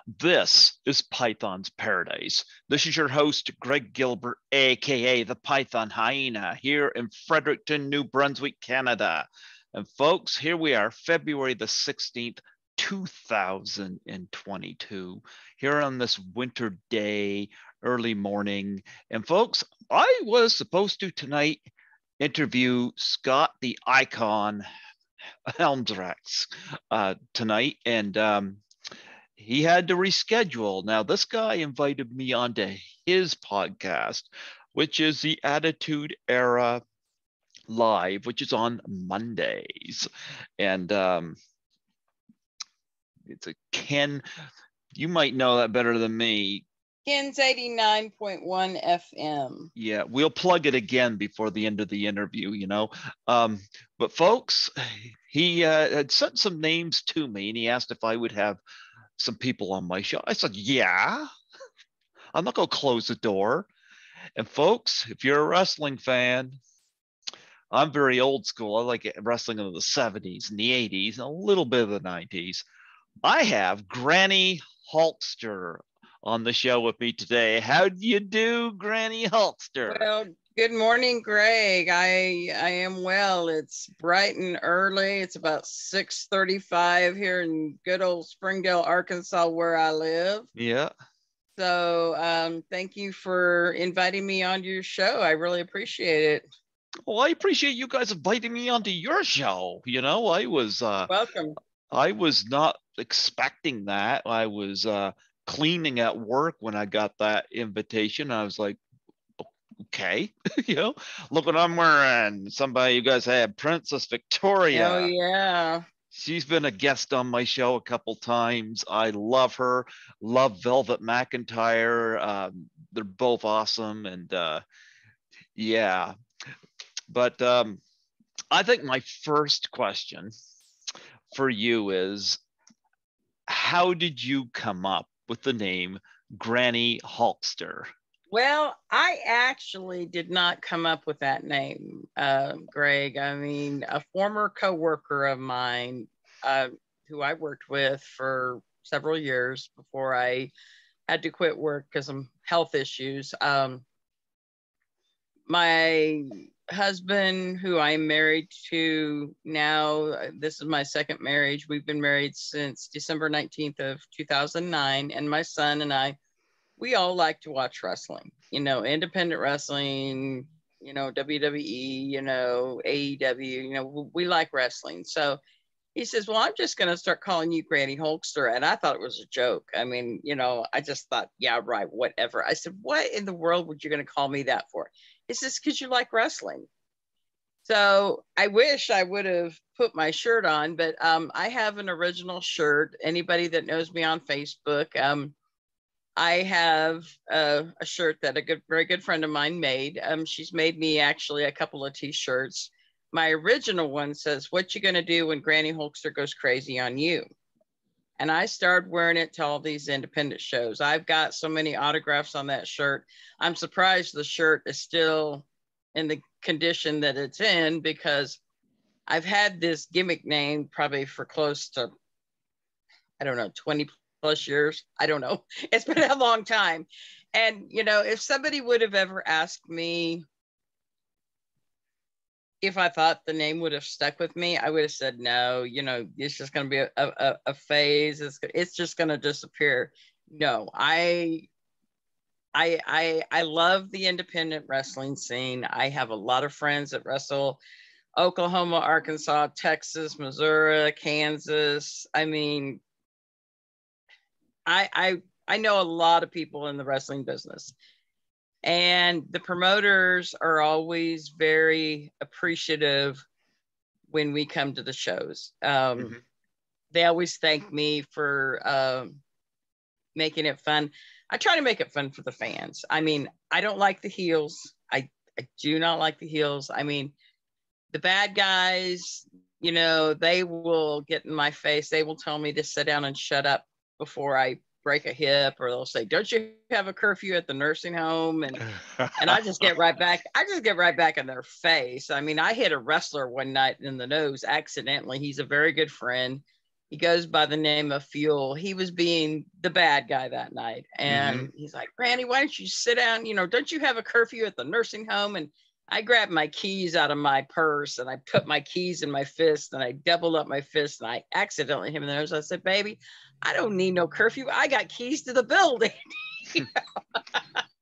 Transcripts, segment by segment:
This is Python's Paradise. This is your host, Greg Gilbert, aka the Python Hyena, here in Fredericton, New Brunswick, Canada. And folks, here we are, February the 16th, 2022, here on this winter day, early morning. And folks, I was supposed to tonight interview Scott the Icon Helmsrex tonight, and he had to reschedule. Now, this guy invited me onto his podcast, which is the Attitude Era Live, which is on Mondays. And it's a Ken, you might know that better than me. Ken's 89.1 FM. Yeah, we'll plug it again before the end of the interview, you know. But folks, he had sent some names to me, and he asked if I would have some people on my show. I said, yeah, I'm not going to close the door. And folks, if you're a wrestling fan, I'm very old school. I like wrestling in the 70s and the 80s and a little bit of the 90s. I have Granny Hulkster on the show with me today. How do you do, Granny Hulkster? Well, good morning, Greg. I am well. It's bright and early. It's about 6:35 here in good old Springdale, Arkansas, where I live. Yeah. So thank you for inviting me onto your show. I really appreciate it. Well, I appreciate you guys inviting me onto your show. You know, I was welcome. I was not expecting that. I was cleaning at work when I got that invitation. I was like, okay, you know, look what I'm wearing. Somebody, you guys had Princess Victoria. Oh, yeah. She's been a guest on my show a couple times. I love her. Love Velvet McIntyre. They're both awesome. And yeah, but I think my first question for you is, how did you come up with the name Granny Hulkster? Well, I actually did not come up with that name, Greg. I mean, a former coworker of mine who I worked with for several years before I had to quit work because of health issues. My husband, who I'm married to now, this is my second marriage. We've been married since December 19th of 2009. And my son and I, we all like to watch wrestling, you know, independent wrestling, you know, WWE, you know, AEW, you know, we like wrestling. So he says, well, I'm just going to start calling you Granny Hulkster. And I thought it was a joke. I mean, you know, I just thought, yeah, right, whatever. I said, what in the world would you going to call me that for? He says, because you like wrestling. So I wish I would have put my shirt on, but I have an original shirt. Anybody that knows me on Facebook, I have a shirt that a very good friend of mine made. She's made me actually a couple of t-shirts. My original one says, what you going to do when Granny Hulkster goes crazy on you? And I started wearing it to all these independent shows. I've got so many autographs on that shirt. I'm surprised the shirt is still in the condition that it's in, because I've had this gimmick name probably for close to, I don't know, 20 plus years. I don't know. It's been a long time. And, you know, if somebody would have ever asked me if I thought the name would have stuck with me, I would have said, no, you know, it's just going to be a phase. It's just going to disappear. No, I love the independent wrestling scene. I have a lot of friends that wrestle Oklahoma, Arkansas, Texas, Missouri, Kansas. I mean, I know a lot of people in the wrestling business. And the promoters are always very appreciative when we come to the shows. They always thank me for making it fun. I try to make it fun for the fans. I mean, I don't like the heels. I do not like the heels. I mean, the bad guys, you know, they will get in my face. They will tell me to sit down and shut up before I break a hip, or they'll say, don't you have a curfew at the nursing home? And I just get right back. I just get right back in their face. I mean, I hit a wrestler one night in the nose accidentally. He's a very good friend. He goes by the name of Fuel. He was being the bad guy that night. And he's like, Granny, why don't you sit down? You know, don't you have a curfew at the nursing home? And I grabbed my keys out of my purse and I put my keys in my fist and I doubled up my fist and I accidentally hit him in the nose. I said, baby, I don't need no curfew. I got keys to the building.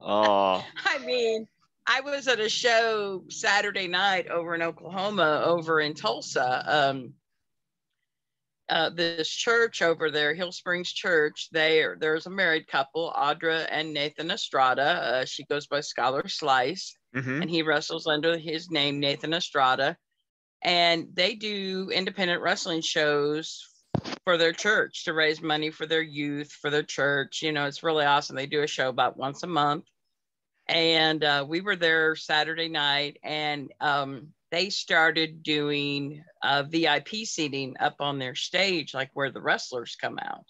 Oh. I mean, I was at a show Saturday night over in Oklahoma, over in Tulsa. This church over there, Hill Springs Church, there's a married couple, Audra and Nathan Estrada. She goes by Scholar Slice, and he wrestles under his name, Nathan Estrada. And they do independent wrestling shows for their church to raise money for their youth, for their church. You know, it's really awesome. They do a show about once a month. And we were there Saturday night, and they started doing VIP seating up on their stage, like where the wrestlers come out.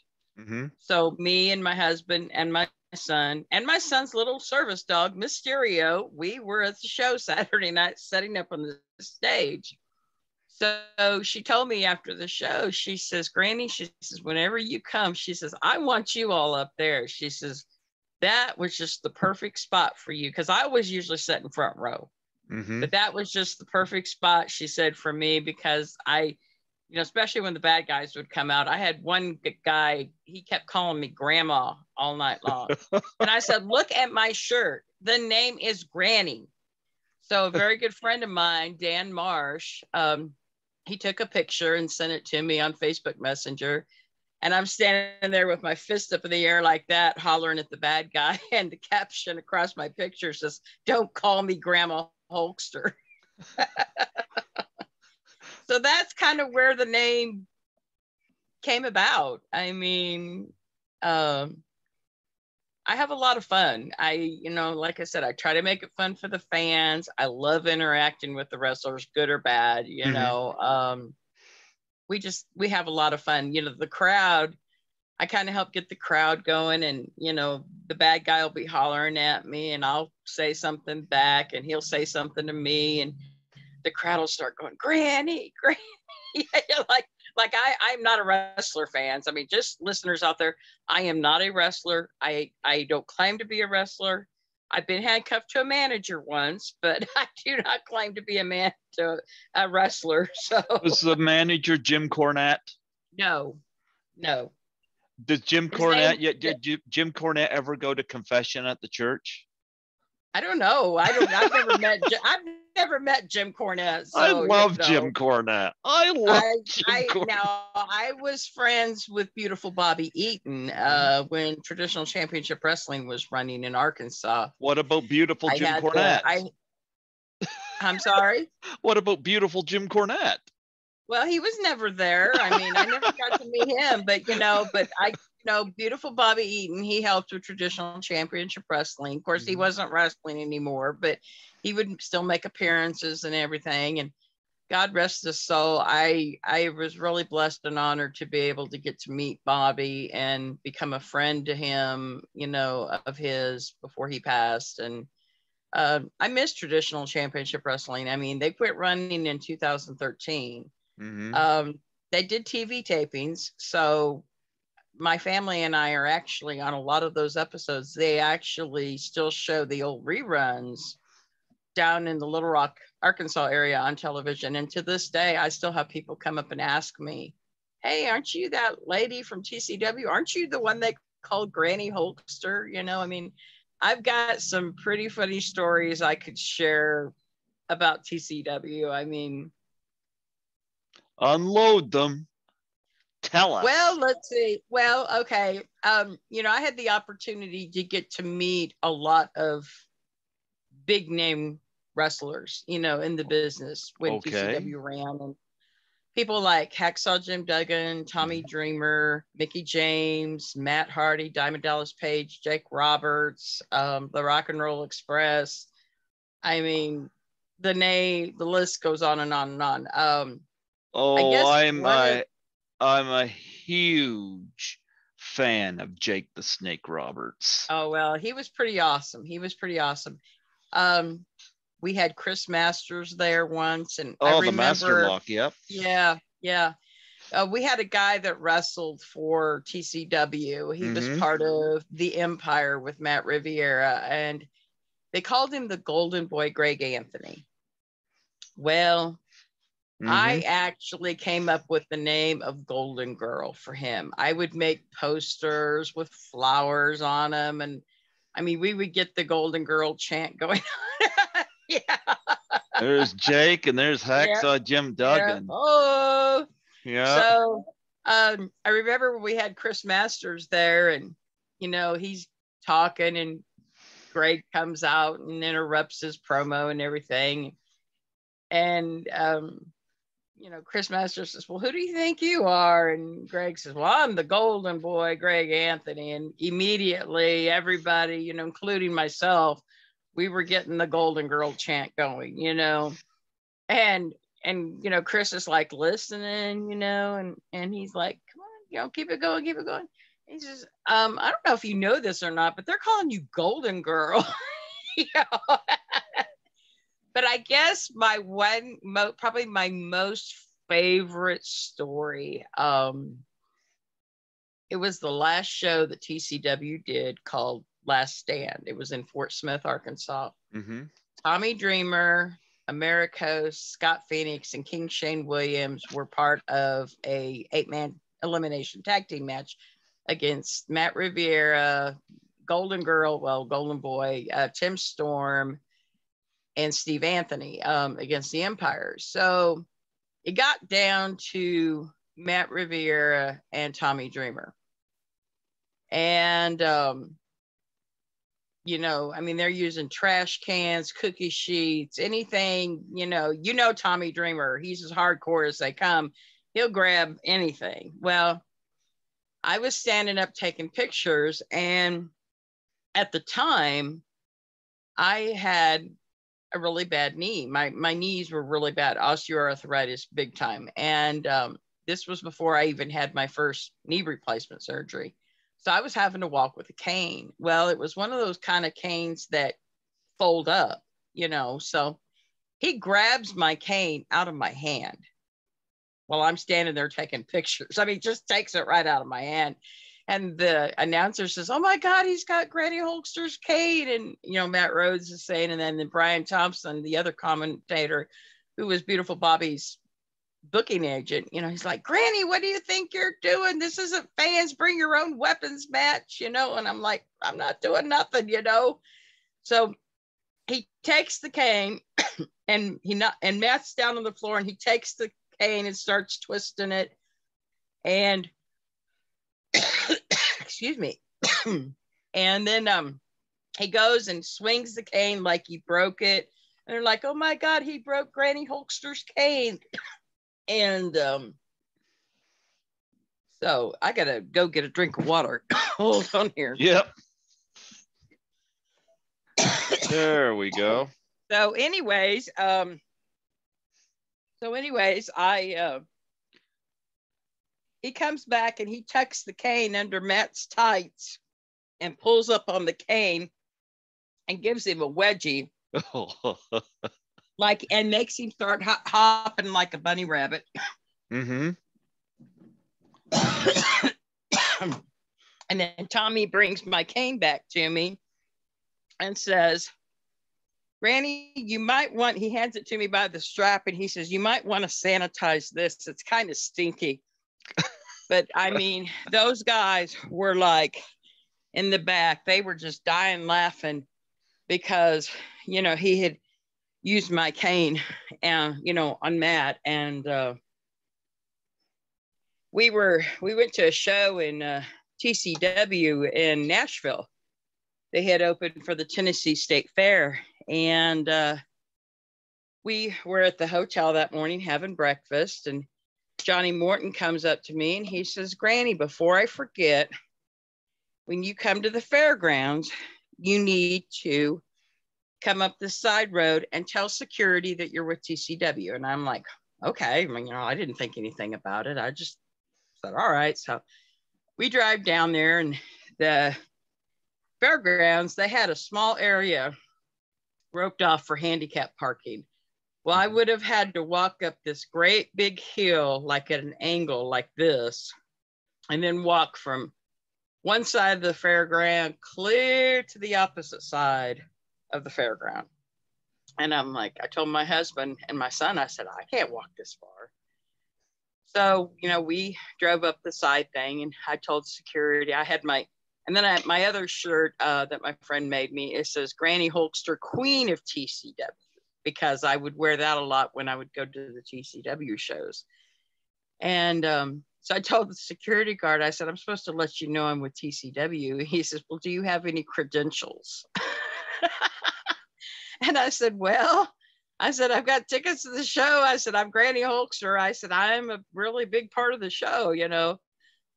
So me and my husband and my son and my son's little service dog, Mysterio, we were at the show Saturday night setting up on the stage. So she told me after the show, she says, Granny, she says, whenever you come, she says, I want you all up there. She says, that was just the perfect spot for you. Cause I always usually sit in front row, but that was just the perfect spot, she said, for me, because I, you know, especially when the bad guys would come out. I had one guy, he kept calling me grandma all night long. And I said, look at my shirt. The name is Granny. So a very good friend of mine, Dan Marsh, he took a picture and sent it to me on Facebook Messenger. And I'm standing there with my fist up in the air like that, hollering at the bad guy. And the caption across my picture says, don't call me Grandma Hulkster. So that's kind of where the name came about. I mean, I have a lot of fun. You know, like I said, I try to make it fun for the fans. I love interacting with the wrestlers, good or bad, you know. We have a lot of fun. You know, the crowd, I kind of help get the crowd going, and, you know, the bad guy will be hollering at me and I'll say something back and he'll say something to me and the crowd will start going, Granny, Granny. I'm not a wrestler, fans. I mean, just listeners out there, I am not a wrestler. I don't claim to be a wrestler. I've been handcuffed to a manager once, but I do not claim to be a wrestler. So was the manager Jim Cornette? No. Did Jim Cornette ever go to confession at the church? I don't know. I've never met Jim Cornette. So, I love Jim Cornette. Now, I was friends with beautiful Bobby Eaton when Traditional Championship Wrestling was running in Arkansas. What about beautiful Jim Cornette? I'm sorry? What about beautiful Jim Cornette? Well, he was never there. I mean, I never got to meet him, but beautiful Bobby Eaton, he helped with Traditional Championship Wrestling. Of course, he wasn't wrestling anymore, but he would still make appearances and everything. And God rest his soul. I was really blessed and honored to be able to get to meet Bobby and become a friend to him, you know, of his before he passed. And I miss Traditional Championship Wrestling. I mean, they quit running in 2013. They did TV tapings. So my family and I are actually on a lot of those episodes. They actually still show the old reruns down in the Little Rock, Arkansas area on television. And to this day, I still have people come up and ask me, hey, aren't you that lady from TCW? Aren't you the one they called Granny Hulkster? You know, I mean, I've got some pretty funny stories I could share about TCW. I mean, unload them. Tell us. Well, let's see. Well, okay. You know, I had the opportunity to get to meet a lot of big name wrestlers, you know, in the business when TCW ran, and people like Hacksaw Jim Duggan, Tommy Dreamer, Mickey James, Matt Hardy, Diamond Dallas Page, Jake Roberts, the Rock and Roll Express. I mean, the list goes on and on and on. I'm a huge fan of Jake the Snake Roberts. Oh, well, he was pretty awesome. We had Chris Masters there once, and I remember the Master Lock. Yep. Yeah. We had a guy that wrestled for TCW. He was part of the Empire with Matt Riviera, and they called him the Golden Boy, Greg Anthony. Well, I actually came up with the name of Golden Girl for him. I would make posters with flowers on them, and I mean, we would get the Golden Girl chant going on. Yeah. There's Jake and there's Hacksaw Jim Duggan. Yeah. Oh, yeah. So I remember when we had Chris Masters there, and you know, he's talking, and Greg comes out and interrupts his promo and everything. And you know, Chris Masters says, "Well, who do you think you are?" And Greg says, "Well, I'm the Golden Boy, Greg Anthony." And immediately everybody, you know, including myself, we were getting the Golden Girl chant going, you know. And you know, Chris is like listening, you know, and he's like, "Come on, you know, keep it going, keep it going." He says, "I don't know if you know this or not, but they're calling you Golden Girl." You know? But I guess my probably my most favorite story, it was the last show that TCW did called Last Stand. It was in Fort Smith, Arkansas. Tommy Dreamer, Americos, Scott Phoenix, and King Shane Williams were part of a 8-man elimination tag team match against Matt Riviera, Golden Boy, Tim Storm, and Steve Anthony against the Empire. So it got down to Matt Riviera and Tommy Dreamer. And, you know, I mean, they're using trash cans, cookie sheets, anything, you know, Tommy Dreamer, he's as hardcore as they come. He'll grab anything. Well, I was standing up taking pictures, and at the time I had a really bad knee. My knees were really bad, osteoarthritis, big time. And this was before I even had my first knee replacement surgery. So I was having to walk with a cane. Well, it was one of those kind of canes that fold up, you know. So he grabs my cane out of my hand while I'm standing there taking pictures. I mean, just takes it right out of my hand. And the announcer says, "Oh my God, he's got Granny Hulkster's cane." And, you know, Matt Rhodes is saying, and then Brian Thompson, the other commentator, who was Beautiful Bobby's booking agent, you know, he's like, "Granny, what do you think you're doing? This isn't fans bring your own weapons match, you know." And I'm like, "I'm not doing nothing, you know." So he takes the cane and Matt's down on the floor, and he takes the cane and starts twisting it. And excuse me. And then he goes and swings the cane like he broke it. And they're like, "Oh my God, he broke Granny Hulkster's cane." And so I gotta go get a drink of water. Hold on here. Yep. There we go. So anyways, he comes back and he tucks the cane under Matt's tights and pulls up on the cane and gives him a wedgie, like, and makes him start hopping like a bunny rabbit. And then Tommy brings my cane back to me and says, "Granny, you might want," he hands it to me by the strap, and he says, "You might want to sanitize this. It's kind of stinky." But I mean, those guys were like in the back, they were just dying laughing because, you know, he had used my cane and, you know, on Matt. And we went to a show in TCW in Nashville. They had opened for the Tennessee State Fair, and we were at the hotel that morning having breakfast, and Johnny Morton comes up to me and he says, "Granny, before I forget, when you come to the fairgrounds, you need to come up the side road and tell security that you're with TCW." And I'm like, "Okay." I mean, you know, I didn't think anything about it. I just said, "All right." So we drive down there, and the fairgrounds, they had a small area roped off for handicap parking. Well, I would have had to walk up this great big hill, like at an angle like this, and then walk from one side of the fairground clear to the opposite side of the fairground. And I'm like, I told my husband and my son, I said, I can't walk this far. So, we drove up the side thing, and I told security, I had my other shirt that my friend made me, it says Granny Hulkster, Queen of TCW, because I would wear that a lot when I would go to the TCW shows. And so I told the security guard, I said, I'm supposed to let you know I'm with TCW. He says, well, do you have any credentials? And I said, well, I've got tickets to the show. I said, I'm Granny Hulkster. I said, I'm a really big part of the show, And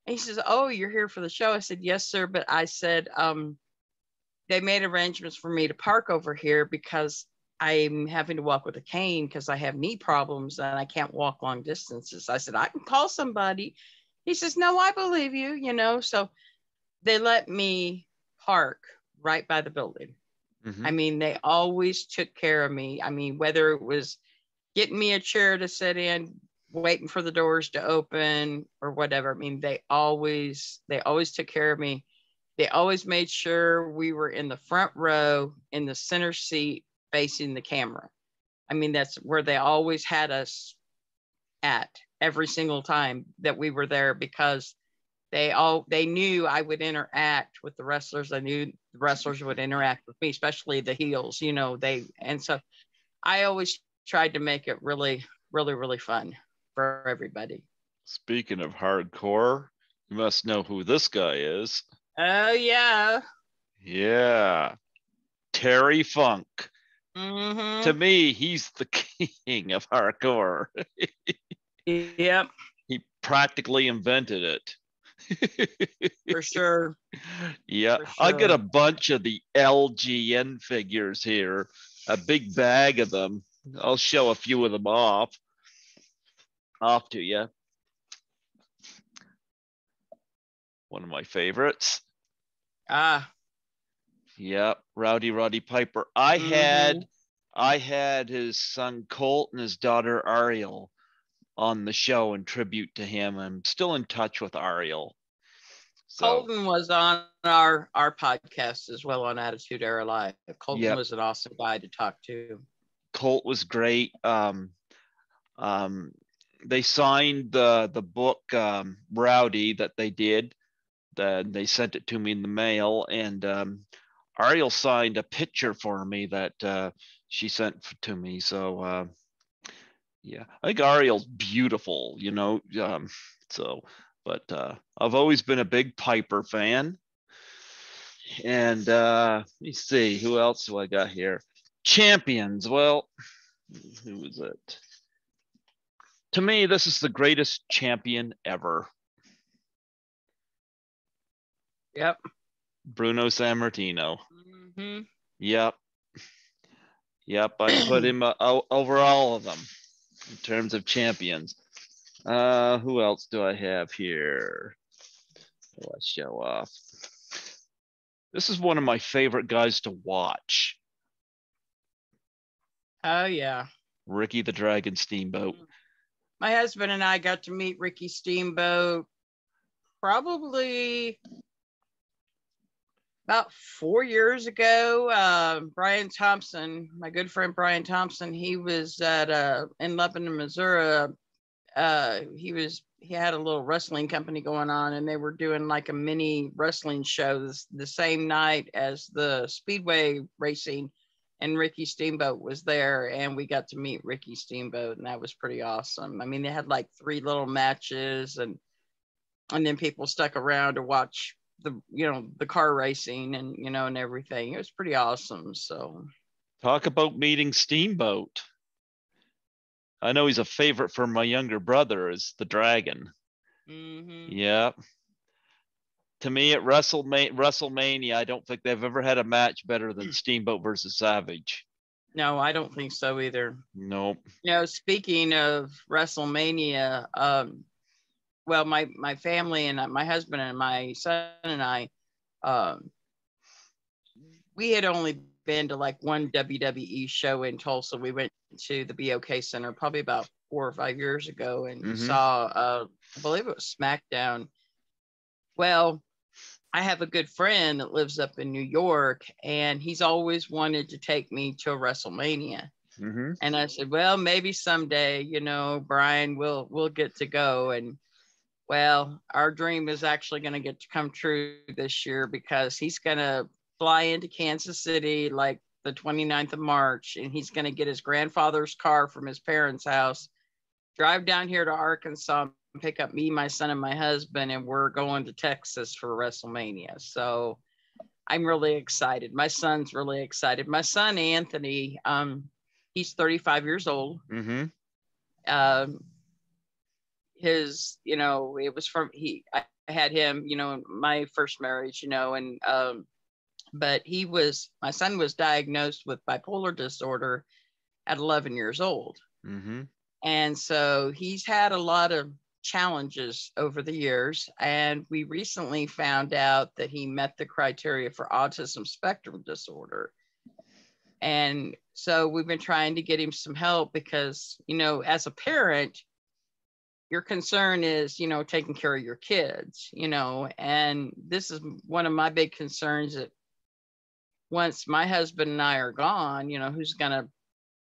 he says, oh, you're here for the show. I said, yes, sir. But I said, they made arrangements for me to park over here because I'm having to walk with a cane because I have knee problems and I can't walk long distances. I said, I can call somebody. He says, no, I believe you, So they let me park right by the building. Mm-hmm. I mean, they always took care of me. I mean, whether it was getting me a chair to sit in, waiting for the doors to open or whatever. I mean, they always took care of me. They always made sure we were in the front row in the center seat facing the camera. I mean, that's where they always had us at every single time that we were there, because they knew I would interact with the wrestlers. I knew the wrestlers would interact with me, especially the heels, and so I always tried to make it really, really, really fun for everybody. Speaking of hardcore, you must know who this guy is. Oh, yeah. Yeah. Terry Funk. Mm-hmm. To me, he's the king of hardcore. Yep. He practically invented it. For sure. Yeah. For I got sure. a bunch of the LGN figures here, a big bag of them. I'll show a few of them off to you. One of my favorites. Yep, Roddy Piper. I had his son Colt and his daughter Ariel on the show in tribute to him. I'm still in touch with Ariel. So Colton was on our podcast as well on Attitude Era Live. Colton was an awesome guy to talk to. Colt was great. They signed the book Rowdy that they did. They sent it to me in the mail, and Ariel signed a picture for me that she sent to me. So yeah, I think Ariel's beautiful, but I've always been a big Piper fan. And let me see, who else do I got here? Champions. Well, who is it? To me, this is the greatest champion ever. Yep. Bruno Sammartino. Mm-hmm. Yep. I put him over all of them in terms of champions. Who else do I have here? I show off. This is one of my favorite guys to watch. Oh, yeah. Ricky the Dragon Steamboat. My husband and I got to meet Ricky Steamboat probably about 4 years ago. Brian Thompson, my good friend Brian Thompson, he was in Lebanon, Missouri. He had a little wrestling company going on, and they were doing like a mini wrestling show the same night as the Speedway racing, and Ricky Steamboat was there, and we got to meet Ricky Steamboat, and that was pretty awesome. I mean, they had like 3 little matches, and then people stuck around to watch the car racing and and everything. It was pretty awesome. So talk about meeting Steamboat. I know he's a favorite for my younger brother, is the Dragon. Mm-hmm. Yeah. To me, at WrestleMania, I don't think they've ever had a match better than Steamboat versus Savage. No, I don't think so either. Nope. Speaking of WrestleMania, well, my family and my husband and my son and I, we had only been to like one WWE show in Tulsa. We went to the BOK Center probably about 4 or 5 years ago and Mm-hmm. saw, I believe it was SmackDown. Well, I have a good friend that lives up in New York, and he's always wanted to take me to a WrestleMania. Mm-hmm. And I said, well, maybe someday, you know, Brian, we'll get to go. And well, our dream is actually going to get to come true this year, because he's going to fly into Kansas City like the 29th of March, and he's going to get his grandfather's car from his parents' house, drive down here to Arkansas, and pick up me, my son, and my husband, and we're going to Texas for WrestleMania. So I'm really excited. My son's really excited. My son, Anthony, he's 35 years old. Mm-hmm. His, you know, it was from, I had him, you know, in my first marriage, you know, and, but my son was diagnosed with bipolar disorder at 11 years old. Mm-hmm. And so he's had a lot of challenges over the years. And we recently found out that he met the criteria for autism spectrum disorder. And so we've been trying to get him some help, because, you know, as a parent, your concern is, you know, taking care of your kids, you know, and this is one of my big concerns, that once my husband and I are gone, you know, who's going to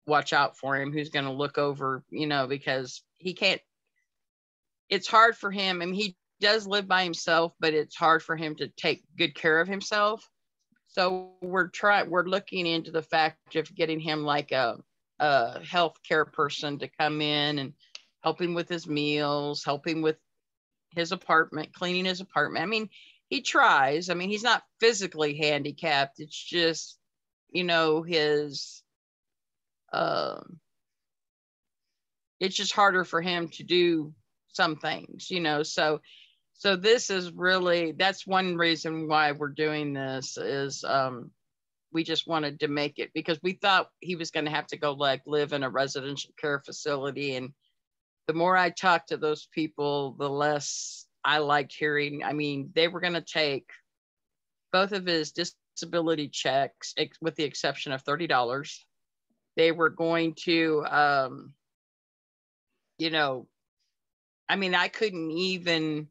watch out for him, who's going to look over, you know, because he can't, it's hard for him. I mean, he does live by himself, but it's hard for him to take good care of himself. So we're looking into the fact of getting him like a healthcare person to come in and help him with his meals, help him with his apartment, cleaning his apartment. I mean, he tries. I mean, he's not physically handicapped. It's just, you know, it's just harder for him to do some things, you know. So this is really, that's one reason why we're doing this, is we just wanted to make it, because we thought he was going to have to go like live in a residential care facility. And the more I talked to those people, the less I liked hearing. I mean, they were going to take both of his disability checks, with the exception of $30. They were going to, you know, I mean, I couldn't even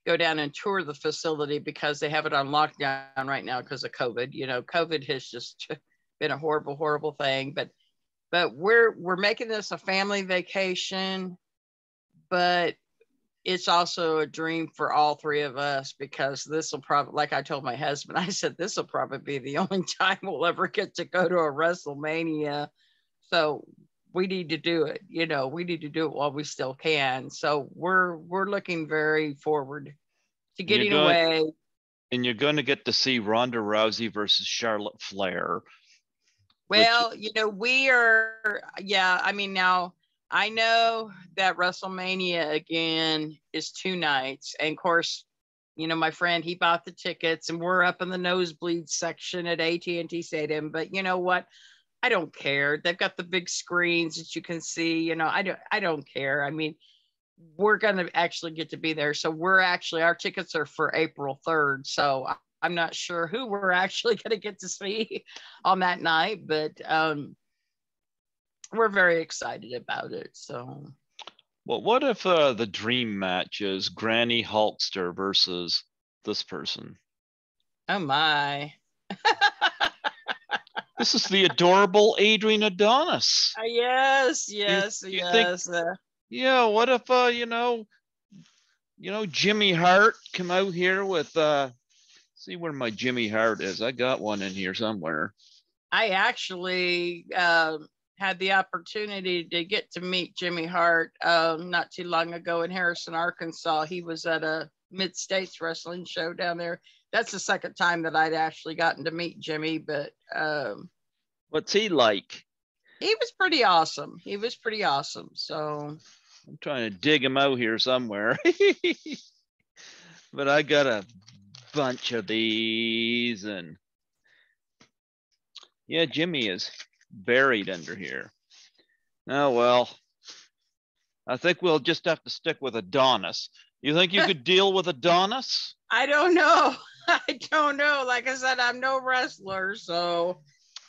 go down and tour the facility because they have it on lockdown right now because of COVID. You know, COVID has just been a horrible, horrible thing. But we're making this a family vacation, but it's also a dream for all three of us, because this will probably, like I told my husband, I said, this will probably be the only time we'll ever get to go to a WrestleMania. So we need to do it. You know, we need to do it while we still can. So we're looking very forward to getting away. And you're going to get to see Ronda Rousey versus Charlotte Flair. Well, you know, we are, yeah, I mean, now I know that WrestleMania again is 2 nights. And of course, you know, my friend, he bought the tickets and we're up in the nosebleed section at AT&T Stadium. But you know what? I don't care. They've got the big screens that you can see, you know, I don't care. I mean, we're going to actually get to be there. So our tickets are for April 3rd. So I'm not sure who we're actually going to get to see on that night, but we're very excited about it. So, well, what if the dream match is Granny Hulkster versus this person? Oh my. This is the adorable Adrian Adonis. Yes. Think, yeah, what if you know, Jimmy Hart come out here with see where my Jimmy Hart is. I got one in here somewhere. I actually had the opportunity to get to meet Jimmy Hart not too long ago in Harrison, Arkansas. He was at a Mid-States wrestling show down there. That's the second time that I'd actually gotten to meet Jimmy, but what's he like? He was pretty awesome. So I'm trying to dig him out here somewhere. But I got a bunch of these, and yeah, Jimmy is buried under here. Oh, well, I think we'll just have to stick with Adonis. You think you could deal with Adonis? I don't know. Like I said, I'm no wrestler, so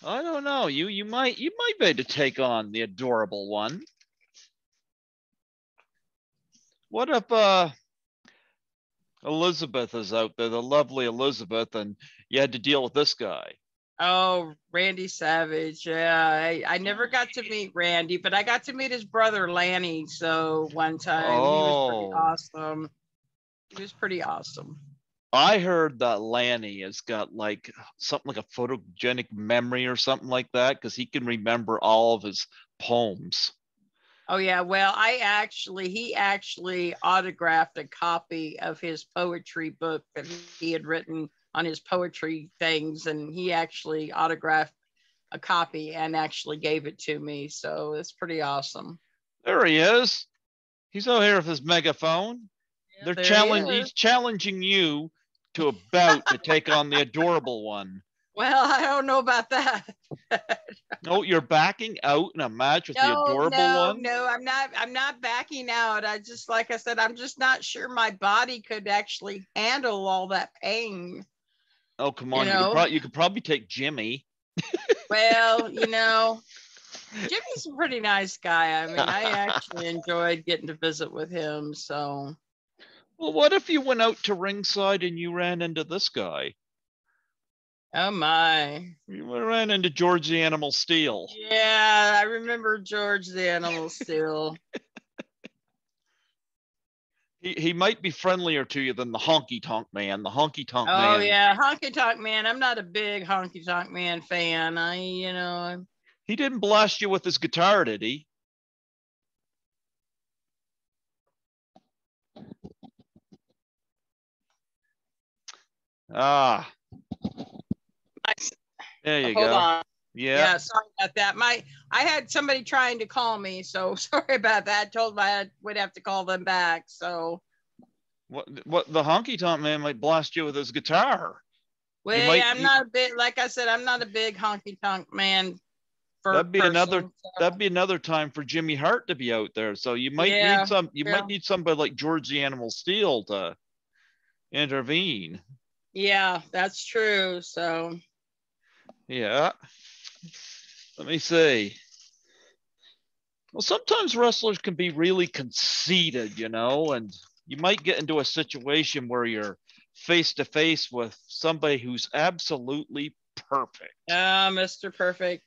I don't know. You might be able to take on the adorable one. What if Elizabeth is out there, the lovely Elizabeth, and you had to deal with this guy? Oh, Randy Savage. Yeah, I never got to meet Randy, but I got to meet his brother Lanny. So one time he was pretty Oh, awesome. He was pretty awesome. I heard that Lanny has got like something like a photogenic memory or something like that because he can remember all of his poems. Oh yeah, well, he actually autographed a copy of his poetry book that he had written on his poetry things, and he actually autographed a copy and actually gave it to me. So it's pretty awesome. There he is. He's out here with his megaphone. Yeah, there he is. He's challenging you to a bout to take on the adorable one. Well, I don't know about that. Oh, you're backing out in a match with the No, adorable no, one? no, I'm not backing out. I just, like I said, I'm just not sure my body could actually handle all that pain. Oh, come You on. know, You could probably take Jimmy. well, Jimmy's a pretty nice guy. I mean, I actually enjoyed getting to visit with him. So, Well, what if you went out to ringside and you ran into this guy? oh my. You ran into George the Animal Steel. Yeah, I remember George the Animal Steel. He might be friendlier to you than the Honky Tonk Man. The Honky Tonk Oh Man. yeah, Honky Tonk Man. I'm not a big Honky Tonk Man fan. He didn't blast you with his guitar, did he? Ah, there you Hold go. on. Yeah. Yeah, sorry about that. I had somebody trying to call me, so sorry about that. I told them I would have to call them back. So, What the Honky Tonk Man might blast you with his guitar. You well, might yeah, I'm not a big, like I said, I'm not a big Honky Tonk Man person. that'd be another time for Jimmy Hart to be out there. So Yeah, you yeah, might need somebody like George the Animal Steel to intervene. yeah, that's true. So, Yeah. Let me see. Well, sometimes wrestlers can be really conceited, and you might get into a situation where you're face to face with somebody who's absolutely perfect. Mr. Perfect.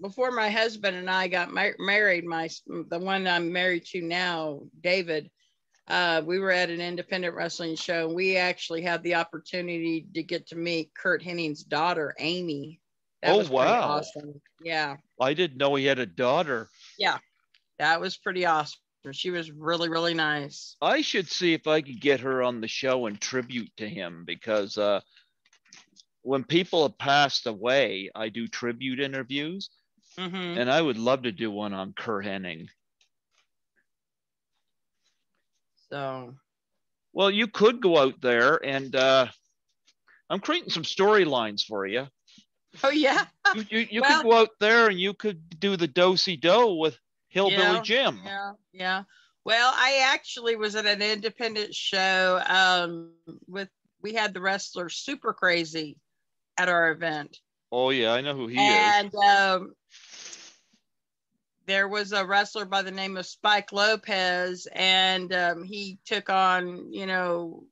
Before my husband and I got married, the one I'm married to now, David, we were at an independent wrestling show. We actually had the opportunity to get to meet Kurt Henning's daughter, Amy. That Oh, was pretty wow. awesome. Yeah. I didn't know he had a daughter. Yeah. That was pretty awesome. She was really, really nice. I should see if I could get her on the show and tribute to him because when people have passed away, I do tribute interviews, Mm-hmm. and I would love to do one on Kurt Hennig. So, well, you could go out there, and I'm creating some storylines for you. oh yeah. You could go out there and you could do the do-si-do with Hillbilly Jim. Yeah. Well, I actually was at an independent show we had the wrestler Super Crazy at our event. Oh yeah, I know who he is. And there was a wrestler by the name of Spike Lopez, and he took on,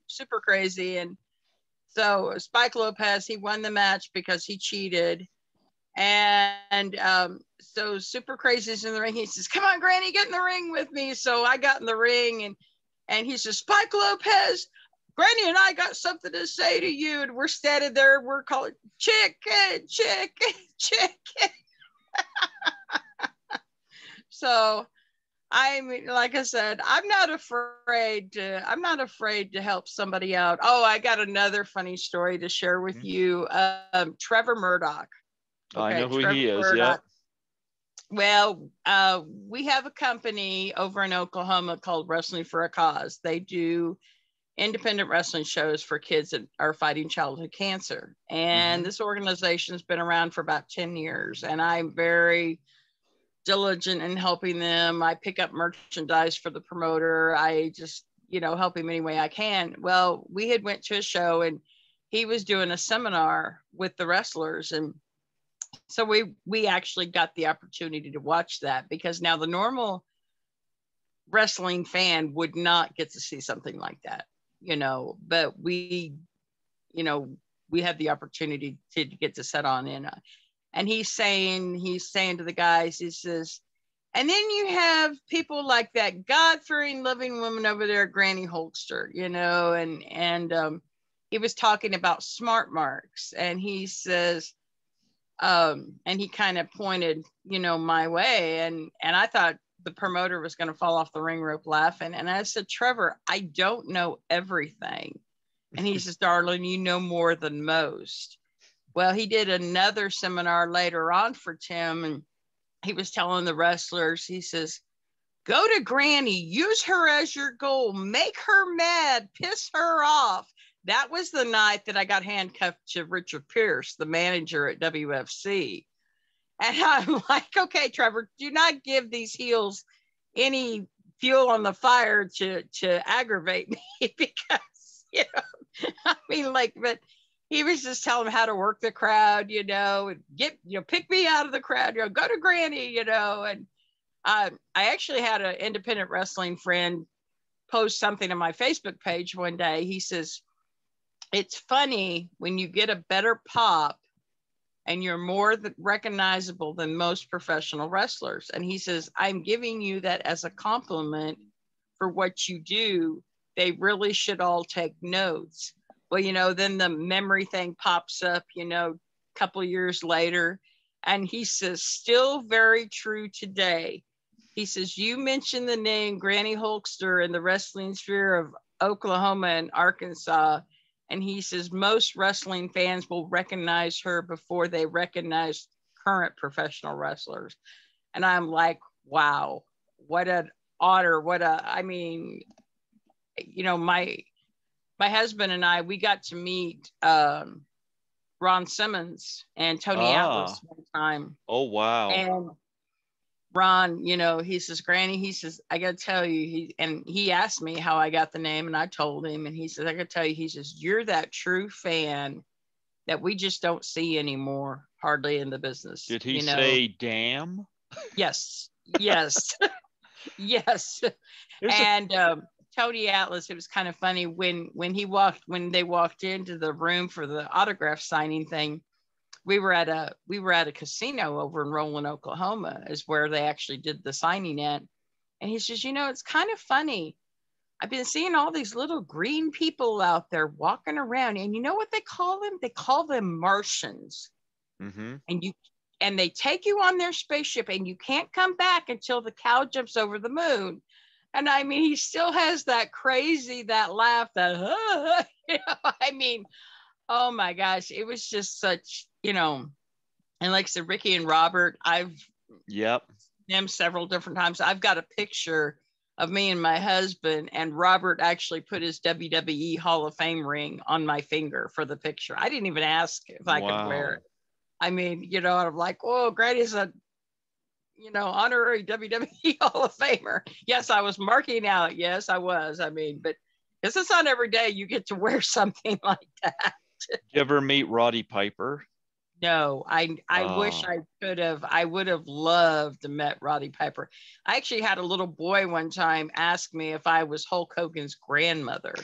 Super Crazy. And so Spike Lopez, he won the match because he cheated. And so Super Crazy's in the ring. He says, "Come on, Granny, get in the ring with me." So I got in the ring, and he says, "Spike Lopez, Granny and I got something to say to you." And we're standing there, we're calling chicken, chicken, chicken. So, I mean, like I said, I'm not afraid to help somebody out. Oh, I got another funny story to share with you. Trevor Murdoch. Okay, I know who Trevor he is. Murdoch. Yeah. Well, we have a company over in Oklahoma called Wrestling for a Cause. They do independent wrestling shows for kids that are fighting childhood cancer. And this organization has been around for about 10 years. And I'm very diligent in helping them. I pick up merchandise for the promoter. I just, help him any way I can. Well, we had went to a show, and he was doing a seminar with the wrestlers, and so we actually got the opportunity to watch that, because now the normal wrestling fan would not get to see something like that, but we had the opportunity to get to set on in. And he's saying to the guys, he says, and then you have people like that God-fearing, loving woman over there, Granny Hulkster, and he was talking about smart marks, and he says, and he kind of pointed, my way, and I thought the promoter was going to fall off the ring rope laughing, and I said, Trevor, I don't know everything. And he says, darling, you know more than most. Well, he did another seminar later on for Tim, and he was telling the wrestlers, he says, go to Granny, use her as your goal, make her mad, piss her off. That was the night that I got handcuffed to Richard Pierce, the manager at WFC. And I'm like, okay, Trevor, do not give these heels any fuel on the fire to aggravate me, because, I mean, but he was just telling him how to work the crowd, and pick me out of the crowd, go to Granny, and I actually had an independent wrestling friend post something on my Facebook page one day. He says, it's funny when you get a better pop and you're more recognizable than most professional wrestlers. And he says, I'm giving you that as a compliment for what you do. They really should all take notes. Well, then the memory thing pops up, a couple of years later. And he says, still very true today. He says, you mentioned the name Granny Hulkster in the wrestling sphere of Oklahoma and Arkansas. And he says, most wrestling fans will recognize her before they recognize current professional wrestlers. And I'm like, wow, what an honor. My husband and I, we got to meet Ron Simmons and Tony Atlas one time. Oh, wow. And Ron, he says, Granny, he says, I got to tell you, he asked me how I got the name, and I told him, and he says, I got to tell you, he says, you're that true fan that we just don't see anymore, hardly in the business. Did he say damn? Yes. Yes. Yes. And Tony Atlas, it was kind of funny when they walked into the room for the autograph signing thing. We were at a casino over in Roland, Oklahoma, is where they actually did the signing at. And he says, it's kind of funny. I've been seeing all these little green people out there walking around, and you know what they call them? They call them Martians. Mm-hmm. And they take you on their spaceship, and you can't come back until the cow jumps over the moon. And I mean, he still has that laugh, oh my gosh, it was just such, and like I said, Ricky and Robert, I've them several different times. I've got a picture of me and my husband, and Robert actually put his WWE Hall of Fame ring on my finger for the picture. I didn't even ask if I could wear it. I mean, I'm like, oh, Grady's a honorary WWE Hall of Famer. Yes, I was marking out. Yes, I was. I mean, but because it's not every day you get to wear something like that. Did you ever meet Roddy Piper? No, I wish I could have. I would have loved to met Roddy Piper. I actually had a little boy one time ask me if I was Hulk Hogan's grandmother.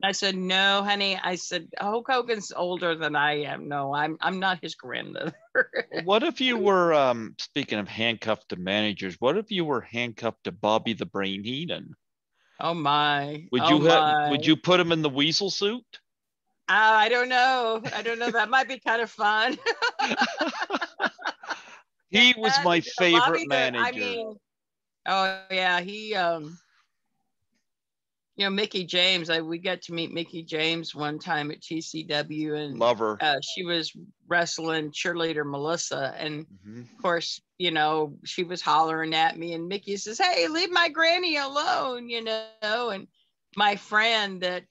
I said, no, honey. I said, Hulk Hogan's older than I am. No, I'm not his grandmother. What if you were, speaking of handcuffed to managers, what if you were handcuffed to Bobby the Brain Heenan? Oh my. Would you put him in the weasel suit? I don't know. That might be kind of fun. He was my favorite manager. Oh yeah, he Mickey James. We got to meet Mickey James one time at TCW, and love her. She was wrestling cheerleader Melissa, and of course, she was hollering at me, and Mickey says, "Hey, leave my granny alone," and my friend that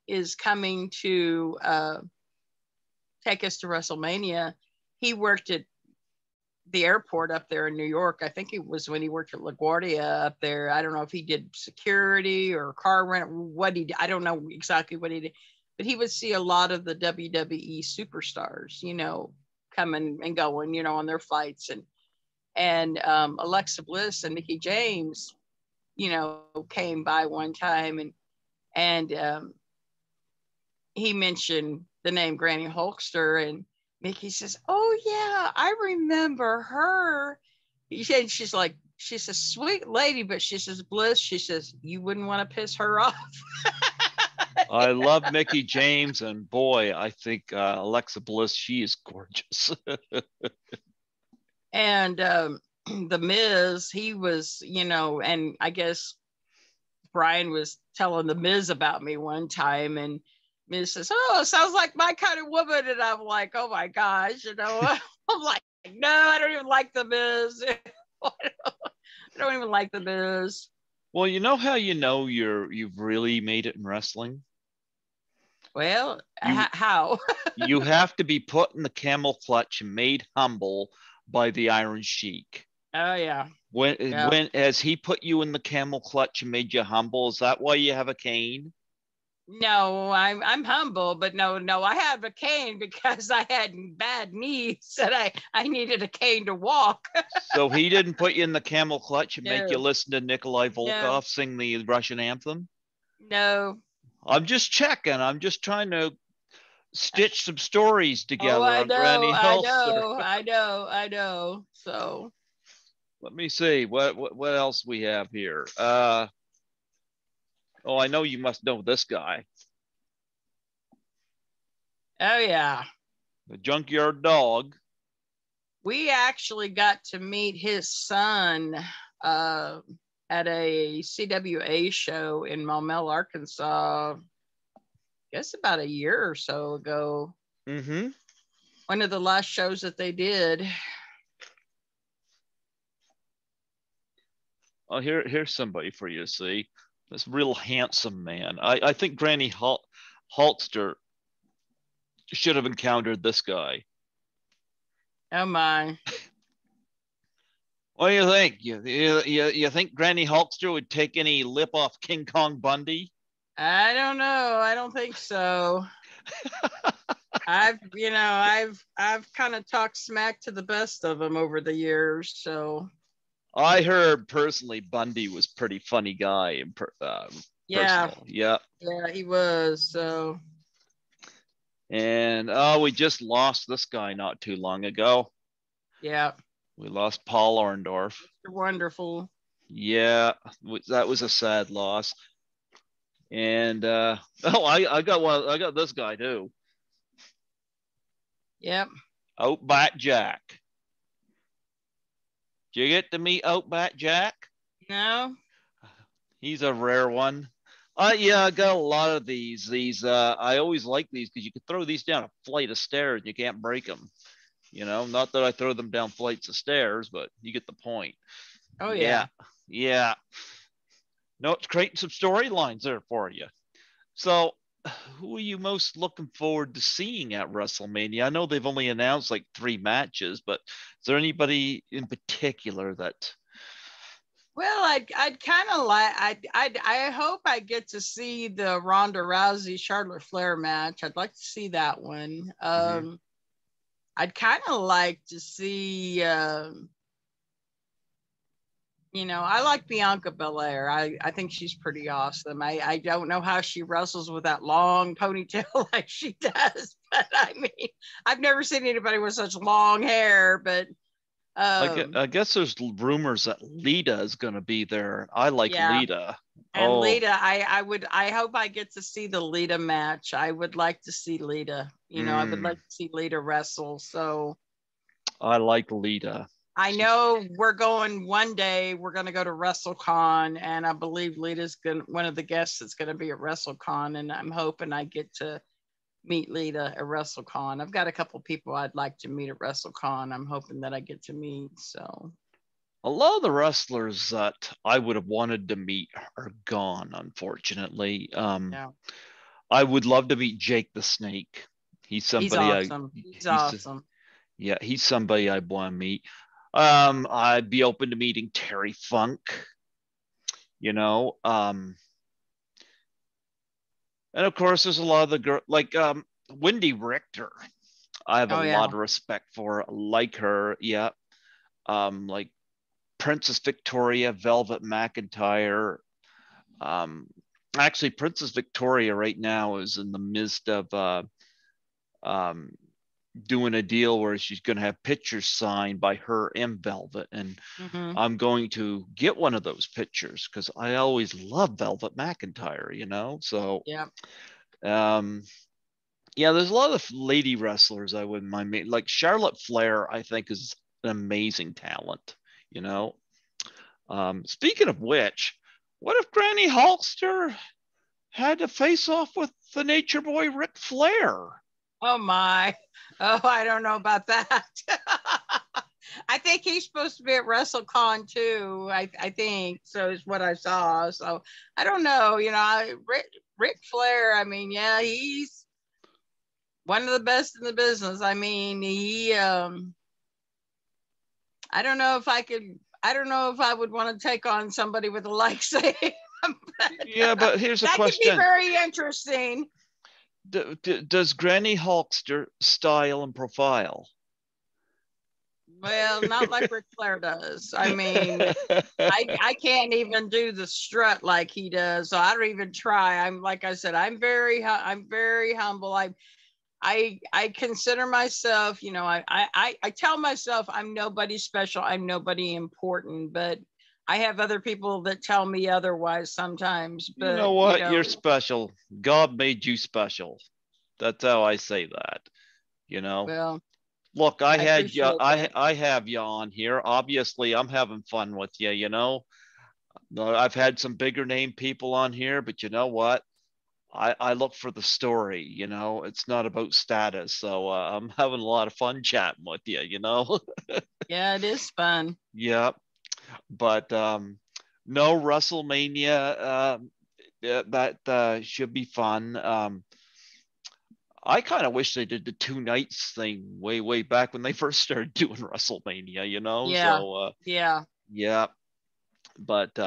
is coming to take us to WrestleMania, he worked at the airport up there in New York. I think it was when he worked at LaGuardia up there. I don't know if he did security or car rent, I don't know exactly what he did, but he would see a lot of the WWE superstars, coming and going, on their fights, and Alexa Bliss and Nikki James, came by one time, and he mentioned the name Granny Hulkster, and Mickey says, "Oh yeah, I remember her." She's like, she's a sweet lady, but she says, "Bliss," she says, "you wouldn't want to piss her off." I love Mickey James, and boy, I think Alexa Bliss, she is gorgeous. And the Miz, he was, and I guess Brian was telling the Miz about me one time, and Miz says, "Oh, sounds like my kind of woman," and I'm like, "Oh my gosh," I'm like, "No, I don't even like the Miz." I don't even like the Miz. Well, you know how you've really made it in wrestling? Well, You how? you have to be put in the camel clutch and made humble by the Iron Sheik. Oh yeah. When has he put you in the camel clutch and made you humble? Is that why you have a cane? No, I'm humble, but no, I have a cane because I had bad knees and I needed a cane to walk. So he didn't put you in the camel clutch and make you No, listen to Nikolai no, Volkov sing the Russian anthem? no. I'm just checking. I'm just trying to stitch some stories Oh, together I on know, Granny I Hulkster. know, I know, I know. So, Let me see what else we have here. Oh, I know you must know this guy, oh yeah, the Junkyard Dog. we actually got to meet his son uh, at a CWA show in Maumelle, Arkansas. I guess about a year or so ago. Mm-hmm. One of the last shows that they did. Oh, here's somebody for you to see. This real handsome man. I think Granny Hulkster should have encountered this guy. Oh my. What do you think? You think Granny Hulkster would take any lip off King Kong Bundy? I don't know. I don't think so. I've kind of talked smack to the best of them over the years. So I heard personally Bundy was pretty funny guy in yeah, personal. Yeah. yeah, he was. So And we just lost this guy not too long ago. yeah, We lost Paul Orndorff. wonderful. Yeah, that was a sad loss. And oh, I got one. I got this guy too. Yep. Outback Jack. Did you get to meet Outback Jack? No. He's a rare one. Yeah, I got a lot of these. I always like these because you can throw these down a flight of stairs and you can't break them. Not that I throw them down flights of stairs, but you get the point. Oh Yeah, yeah. yeah. No, it's creating some storylines there for you. So, who are you most looking forward to seeing at WrestleMania? I know they've only announced like 3 matches, but is there anybody in particular that? Well, I'd kind of like I hope I get to see the Ronda Rousey Charlotte Flair match. I'd like to see that one. Mhm. I'd kind of like to see I like Bianca Belair. I think she's pretty awesome. I don't know how she wrestles with that long ponytail like she does, but I mean, I've never seen anybody with such long hair, but I guess there's rumors that Lita is going to be there. I like yeah. Lita. And Oh, Lita, I hope I get to see the Lita match. I would like to see Lita. I would like to see Lita wrestle. So I like Lita. I know we're going one day. We're going to go to WrestleCon, and I believe Lita's one of the guests that's going to be at WrestleCon, and I'm hoping I get to meet Lita at WrestleCon. I've got a couple people I'd like to meet at WrestleCon. I'm hoping that I get to meet. So A lot of the wrestlers that I would have wanted to meet are gone, unfortunately. yeah, I would love to meet Jake the Snake. He's he's somebody awesome. He's he's awesome. yeah, he's somebody I'd want to meet. I'd be open to meeting Terry Funk, you know. And of course, there's a lot of the girl like Wendy Richter. I have a Oh lot yeah. of respect for, like her. Yeah. Like Princess Victoria, Velvet McIntyre. Um, Actually, Princess Victoria right now is in the midst of um, doing a deal where she's going to have pictures signed by her and Velvet, and Mm-hmm. I'm going to get one of those pictures because I always love Velvet McIntyre, you know. So, Yeah. um, yeah, there's a lot of lady wrestlers I wouldn't mind meeting. Like Charlotte Flair, I think is an amazing talent, you know. Speaking of which, what if Granny Hulkster had to face off with the Nature Boy Ric Flair? Oh my. Oh, I don't know about that. I think he's supposed to be at WrestleCon too. I think so is what I saw. So I don't know. You know, Ric Flair. I mean, yeah, he's one of the best in the business. I mean, he. I don't know if I could. I don't know if I would want to take on somebody with a like say. Yeah, but here's a That could be question. very interesting. Does Granny Hulkster style and profile? Well, not like Ric Flair does. I mean, I can't even do the strut like he does. So I don't even try. I'm like I said, I'm very humble. I consider myself, you know, I tell myself I'm nobody special. I'm nobody important, but I have other people that tell me otherwise sometimes. You know But you what? You're know, special. God made you special. That's how I say that. You know. well, Look, I I had you. appreciate that. I have you on here. Obviously, I'm having fun with you. You know. No, I've had some bigger name people on here, but you know what? I look for the story. You know, it's not about status. So I'm having a lot of fun chatting with you. You know. Yeah, it is fun. Yeah. But no WrestleMania. Yeah, that should be fun. I kind of wish they did the two nights thing way back when they first started doing WrestleMania, you know. Yeah, So yeah. yeah, but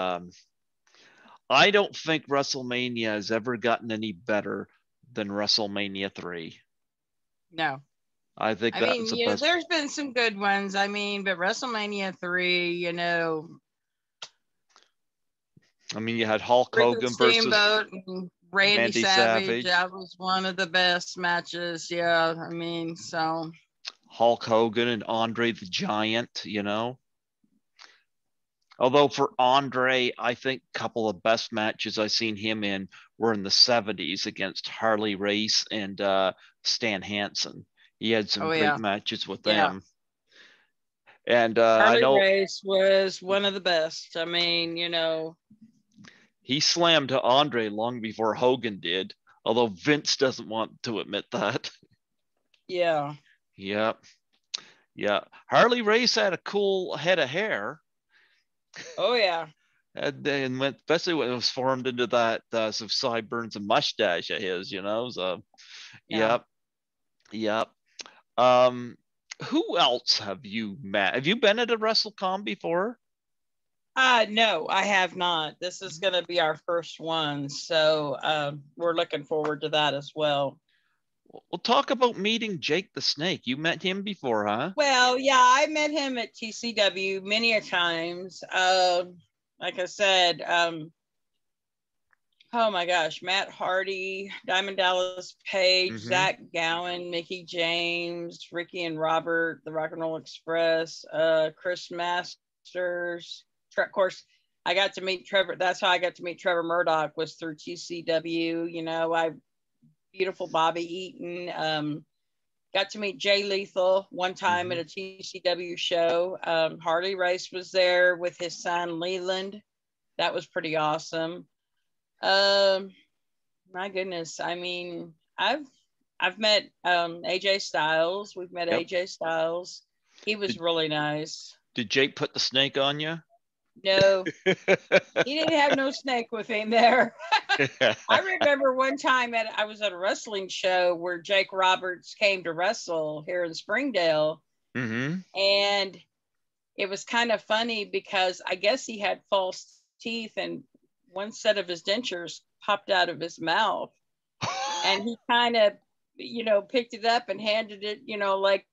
I don't think WrestleMania has ever gotten any better than WrestleMania 3. No. I think I that mean, was the you know, best. there's been some good ones. I mean, but WrestleMania 3, you know, I mean, you had Hulk Ricky Hogan versus Steamboat and Randy Randy Savage, Savage, that was one of the best matches. Yeah, I mean, so Hulk Hogan and Andre the Giant, you know. Although for Andre, I think a couple of best matches I've seen him in were in the 70s against Harley Race and Stan Hansen. He had some oh great yeah, matches with yeah. them. And I Harley know Race was one of the best. I mean, you know, he slammed to Andre long before Hogan did, although Vince doesn't want to admit that. yeah. Yeah, yeah. Harley Race had a cool head of hair. Oh yeah, And went, especially when it was formed into that some sideburns and mustache of his, you know. So, yeah. yep, yep. Um, who else have you met? Have you been at a WrestleCon before? No, I have not. This is going to be our first one, so we're looking forward to that as well. We'll talk about meeting Jake the Snake. You met him before, huh? Well, yeah, I met him at TCW many a times. Like I said, oh my gosh, Matt Hardy, Diamond Dallas Page, Mm-hmm. Zach Gowen, Mickey James, Ricky and Robert, the Rock and Roll Express, Chris Masters. Of course, I got to meet Trevor. That's how I got to meet Trevor Murdoch, was through TCW. You know, beautiful Bobby Eaton. Got to meet Jay Lethal one time Mm-hmm. at a TCW show. Harley Race was there with his son Leland. That was pretty awesome. Um, my goodness, I mean, I've met AJ Styles. We've met Yep. AJ Styles. He was Did, really nice. did Jake put the snake on you? No, he didn't have no snake with him there. I remember one time I was at a wrestling show where Jake Roberts came to wrestle here in Springdale, Mm-hmm. and it was kind of funny because I guess he had false teeth and one set of his dentures popped out of his mouth. and he kind of, picked it up and handed it, like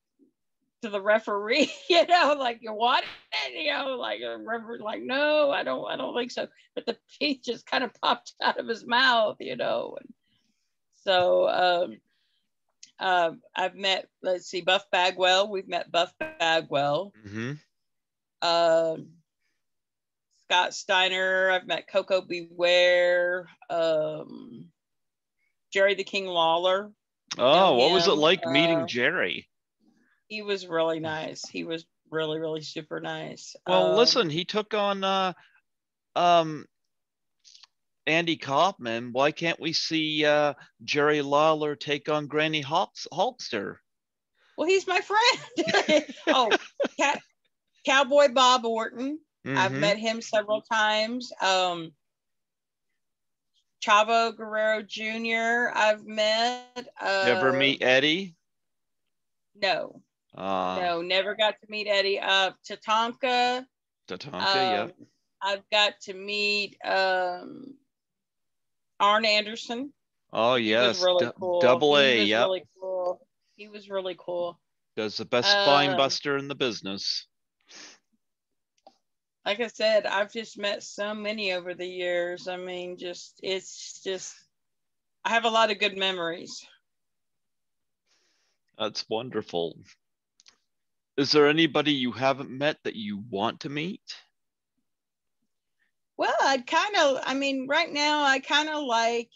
to the referee, like, you want it, like a referee, like, no, I don't think so. But the piece just kind of popped out of his mouth, And so I've met, let's see, Buff Bagwell. We've met Buff Bagwell. Mm-hmm. Scott Steiner. I've met Coco Beware. Jerry the King Lawler. Oh, what was it like meeting Jerry? He was really nice. He was really, really super nice. Well, listen, he took on Andy Kaufman. Why can't we see Jerry Lawler take on Granny Hulkster? Well, he's my friend. Oh, Cowboy Bob Orton. Mm-hmm. I've met him several times. Chavo Guerrero Jr. I've met. You ever meet Eddie? No. No, never got to meet Eddie. Tatanka. Yeah. I've got to meet Arn Anderson. Oh, yes. He was really cool. Double A, yeah. Really cool. He was really cool. Does the best spine buster in the business. Like I said, I've just met so many over the years. I mean, it's just, I have a lot of good memories. That's wonderful. Is there anybody you haven't met that you want to meet? Well, right now I kind of like.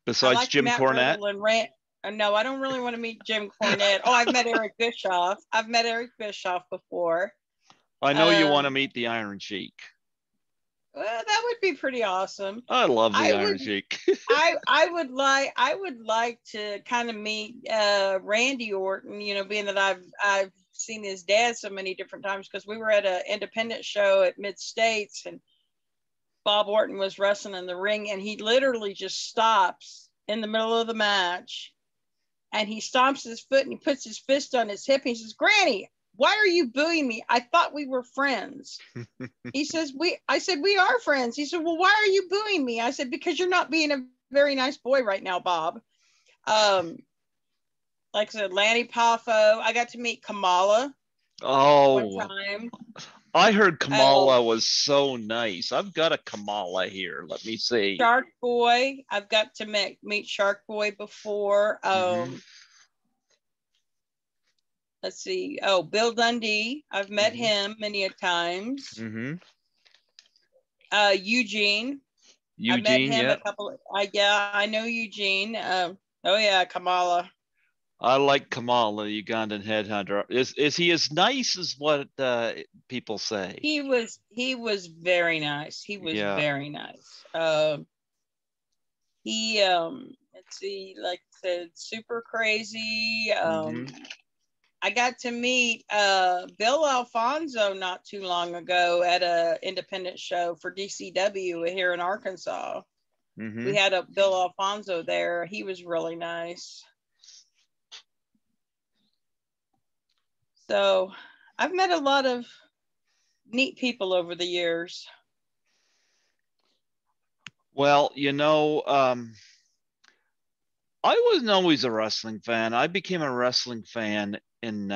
Besides like Jim Matt Cornette? No, I don't really want to meet Jim Cornette. Oh, I've met Eric Bischoff. I've met Eric Bischoff before. I know you want to meet the Iron Sheik. Well, that would be pretty awesome. I love the Iron Sheik. I would like to kind of meet Randy Orton. Being that I've seen his dad so many different times, because we were at an independent show at Mid States and Bob Orton was wrestling in the ring, and he literally just stops in the middle of the match, and he stomps his foot and he puts his fist on his hip. And he says, "Granny, why are you booing me? I thought we were friends." He says, I said, "We are friends." He said, "Well, why are you booing me?" I said, "Because you're not being a very nice boy right now, Bob." Like I said, Lanny Poffo. I got to meet Kamala. Oh, one time. I heard Kamala was so nice. I've got a Kamala here. Let me see. Shark Boy. I've got to meet Shark Boy before. Let's see. Oh, Bill Dundee. I've met him many a times. Eugene. I met him a couple. I know Eugene. Oh yeah, Kamala. I like Kamala, the Ugandan headhunter. Is he as nice as what people say? He was very nice. He was very nice. He let's see, like I said, super crazy. I got to meet Bill Alfonso not too long ago at an independent show for DCW here in Arkansas. We had a Bill Alfonso there. He was really nice. So I've met a lot of neat people over the years. Well, I wasn't always a wrestling fan. I became a wrestling fan in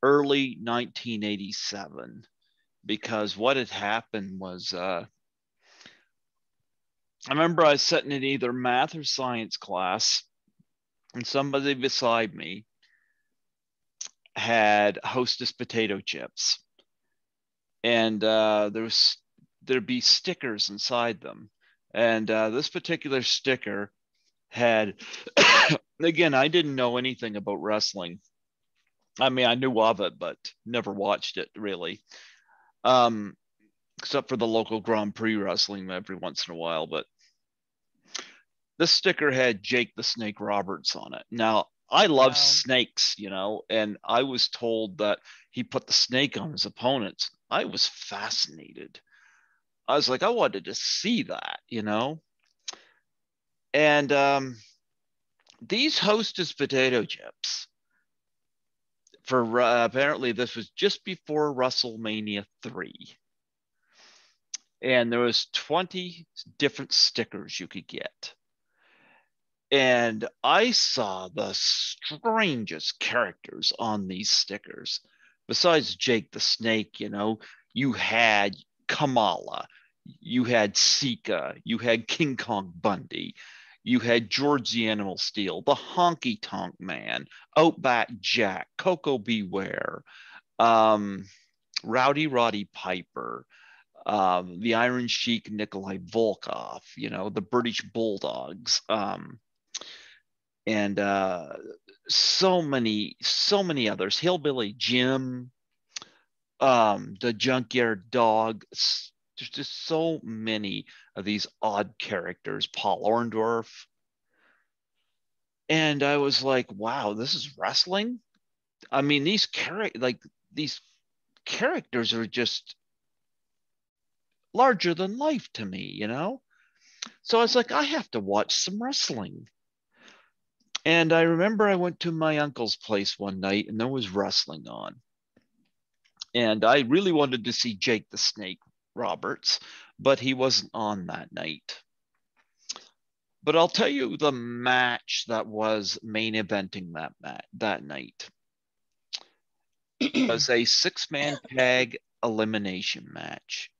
early 1987 because what had happened was I remember I was sitting in either math or science class, and somebody beside me had Hostess potato chips, and there'd be stickers inside them, and this particular sticker had again, I didn't know anything about wrestling. I mean, I knew of it, but never watched it really, except for the local Grand Prix wrestling every once in a while. But this sticker had Jake the Snake Roberts on it. Now, I love snakes, and I was told that he put the snake on his opponents. I was fascinated. I was like, I wanted to see that, And these Hostess potato chips, for apparently this was just before WrestleMania 3. And there was 20 different stickers you could get. And I saw the strangest characters on these stickers. Besides Jake the Snake, you had Kamala, you had Sika, you had King Kong Bundy, you had George the Animal Steel, the Honky Tonk Man, Outback Jack, Coco Beware, um, Rowdy Roddy Piper, the Iron Sheik Nikolai Volkov, the British Bulldogs, and so many others. Hillbilly Jim, the Junkyard Dog. There's just so many of these odd characters. Paul Orndorff, and I was like, wow, this is wrestling. I mean, these characters are just larger than life to me. So I was like, I have to watch some wrestling. And I remember I went to my uncle's place one night and there was wrestling on. And I really wanted to see Jake the Snake Roberts, but he wasn't on that night. But I'll tell you the match that was main eventing that night was a 6-man tag elimination match.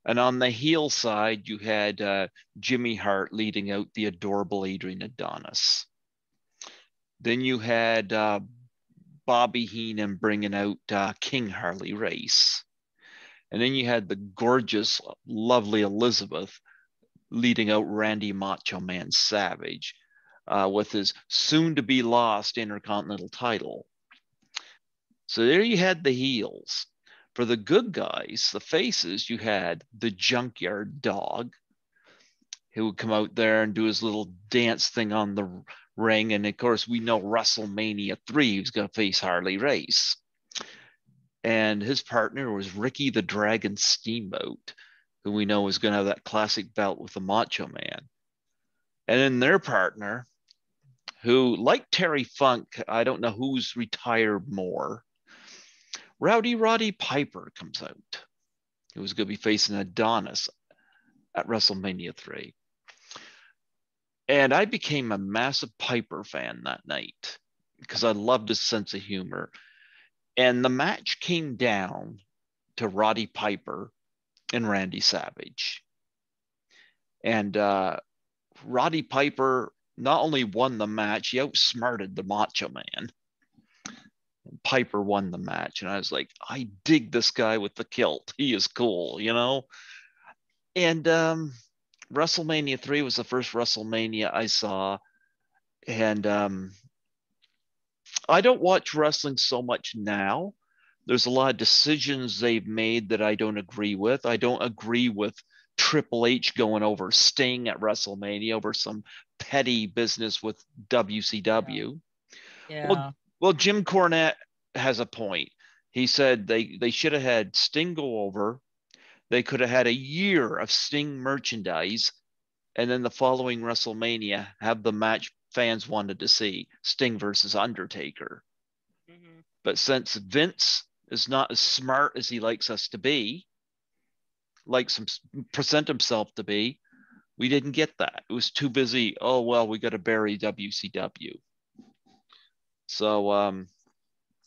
And on the heel side, you had Jimmy Hart leading out the adorable Adrian Adonis. Then you had Bobby Heenan bringing out King Harley Race. And then you had the gorgeous, lovely Elizabeth leading out Randy Macho Man Savage with his soon to be lost Intercontinental title. So there you had the heels. For the good guys, the faces, you had the Junkyard Dog, who would come out there and do his little dance thing on the ring. And of course, we know WrestleMania 3 was going to face Harley Race. And his partner was Ricky the Dragon Steamboat, who we know is going to have that classic belt with the Macho Man. And then their partner, who, like Terry Funk, I don't know who's retired more, Rowdy Roddy Piper comes out, who was going to be facing Adonis at WrestleMania 3. And I became a massive Piper fan that night because I loved his sense of humor. And the match came down to Roddy Piper and Randy Savage. And Roddy Piper not only won the match, he outsmarted the Macho Man. And Piper won the match. And I was like, I dig this guy with the kilt. He is cool. And WrestleMania 3 was the first WrestleMania I saw. And I don't watch wrestling so much now. There's a lot of decisions they've made that I don't agree with. I don't agree with Triple H going over Sting at WrestleMania over some petty business with WCW. Yeah. Well, Jim Cornette has a point. He said they should have had Sting go over. They could have had a year of Sting merchandise, and then the following WrestleMania have the match fans wanted to see, Sting versus Undertaker. Mm-hmm. But since Vince is not as smart as he likes us to be, likes him present himself to be, we didn't get that. It was too busy. Oh well, we got to bury WCW. So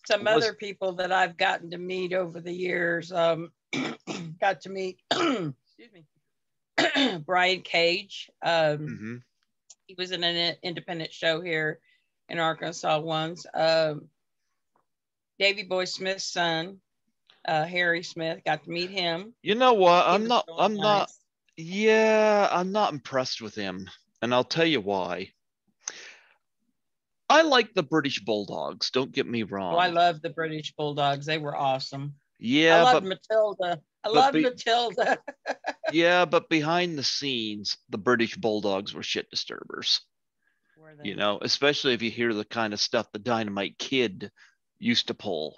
some other people that I've gotten to meet over the years, got to meet excuse me, Brian Cage. mm-hmm. He was in an independent show here in Arkansas once. Davy Boy Smith's son, Harry Smith, got to meet him. You know what? He I'm was not. really I'm not. nice. Yeah, I'm not impressed with him, and I'll tell you why. I like the British Bulldogs. Don't get me Oh, I wrong. love the British Bulldogs. They were awesome. I Yeah, loved Matilda. I but loved be, Matilda. yeah, but behind the scenes, the British Bulldogs were shit disturbers. Were they? Especially if you hear the kind of stuff the Dynamite Kid used to pull.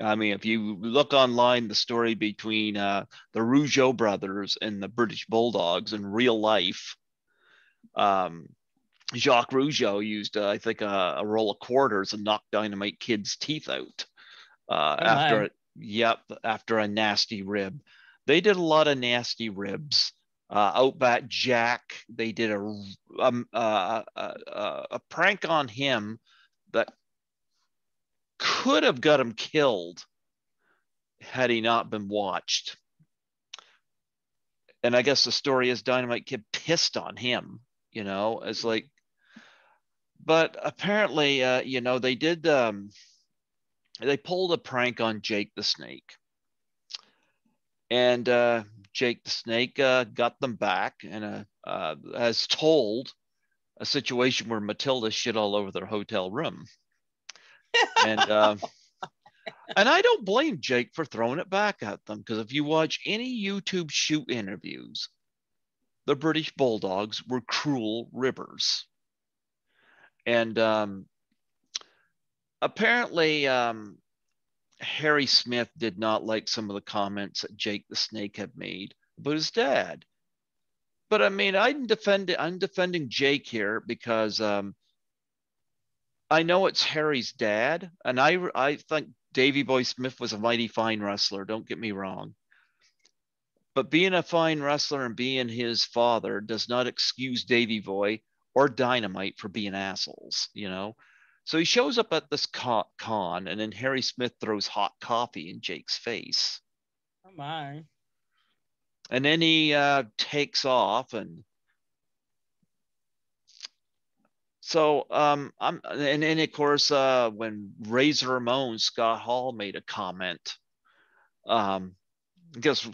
I mean, if you look online, the story between the Rougeau brothers and the British Bulldogs in real life, um, Jacques Rougeau used, I think, a roll of quarters and knocked Dynamite Kid's teeth out Oh my. after a nasty rib. They did a lot of nasty ribs Outback Jack, they did a prank on him that could have got him killed had he not been watched. And I guess the story is Dynamite Kid pissed on him, it's like, but apparently, they pulled a prank on Jake the Snake. And Jake the Snake got them back and has told a situation where Matilda shit all over their hotel room. And and I don't blame Jake for throwing it back at them, because if you watch any YouTube shoot interviews, the British Bulldogs were cruel ribbers. And apparently, Harry Smith did not like some of the comments that Jake the Snake had made about his dad. But I mean, I'm defending Jake here because I know it's Harry's dad, and I think Davy Boy Smith was a mighty fine wrestler. Don't get me wrong. But being a fine wrestler and being his father does not excuse Davy Boy or Dynamite for being assholes. So he shows up at this con, and then Harry Smith throws hot coffee in Jake's face. Oh my. And then he takes off, and so and then of course when Razor Ramon, Scott Hall made a comment. I guess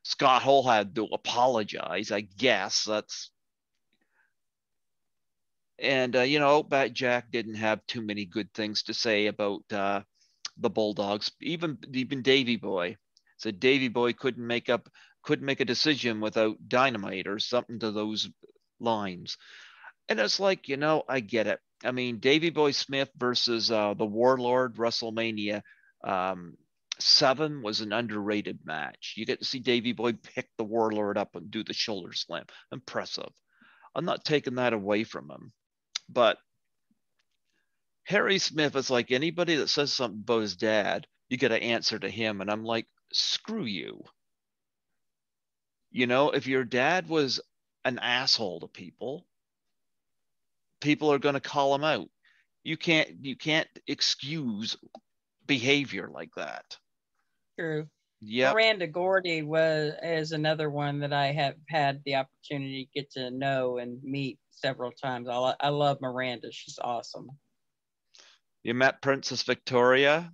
Scott Hall had to apologize. I guess that's, and Bat Jack didn't have too many good things to say about the Bulldogs. Even Davy Boy said Davy Boy couldn't make a decision without Dynamite or something to those lines. And it's like, I get it. I mean, Davy Boy Smith versus the Warlord WrestleMania 7 was an underrated match. You get to see Davy Boy pick the Warlord up and do the shoulder slam. Impressive. I'm not taking that away from him. But Harry Smith is like, anybody that says something about his dad, you got to answer to him. And I'm like, screw you. If your dad was an asshole to people are going to call him out. You can't excuse behavior like that. True. Yep. Miranda Gordy is another one that I have had the opportunity to get to know and meet several times. I love Miranda. She's awesome. You met Princess Victoria?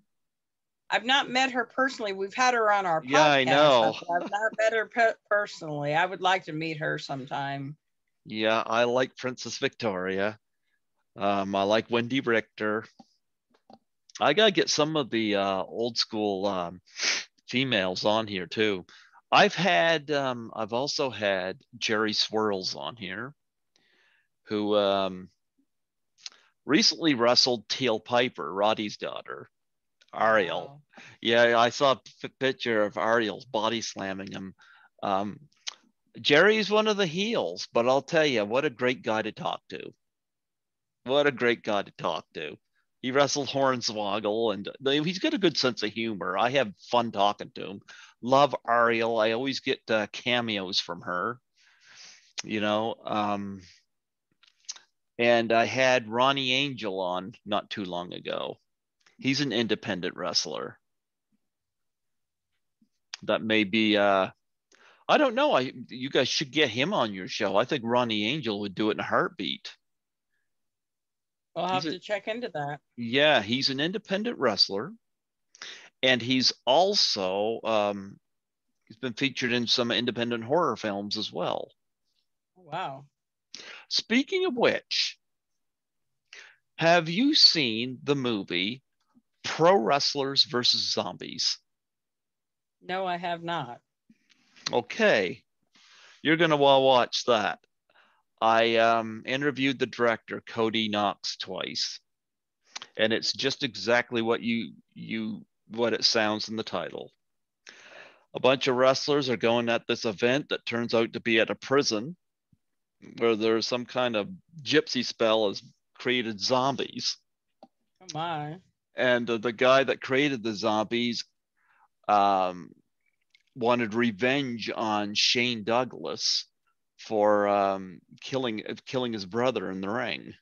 I've not met her personally. We've had her on our podcast. Yeah, I know. I've not met her personally. I would like to meet her sometime. Yeah, I like Princess Victoria. I like Wendy Richter. I gotta get some of the old school females on here too. I've also had Jerry Swirls on here, who recently wrestled Teal Piper, Roddy's daughter, Ariel. Wow. Yeah, I saw a picture of Ariel's body slamming him. Jerry's one of the heels, but I'll tell you, what a great guy to talk to. What a great guy to talk to. He wrestled Hornswoggle, and he's got a good sense of humor. I have fun talking to him. Love Ariel. I always get cameos from her, and I had Ronnie Angel on not too long ago. He's an independent wrestler. That may be, I don't know. You guys should get him on your show. I think Ronnie Angel would do it in a heartbeat. I'll have to check into that. Yeah, he's an independent wrestler, and he's also he's been featured in some independent horror films as well. Wow. Speaking of which, have you seen the movie Pro Wrestlers versus Zombies? No, I have not. Okay, you're gonna want to watch that. I interviewed the director, Cody Knox, twice, and it's just exactly what what it sounds in the title. A bunch of wrestlers are going at this event that turns out to be at a prison where there's some kind of gypsy spell has created zombies. Oh my. And the guy that created the zombies wanted revenge on Shane Douglas for killing his brother in the ring.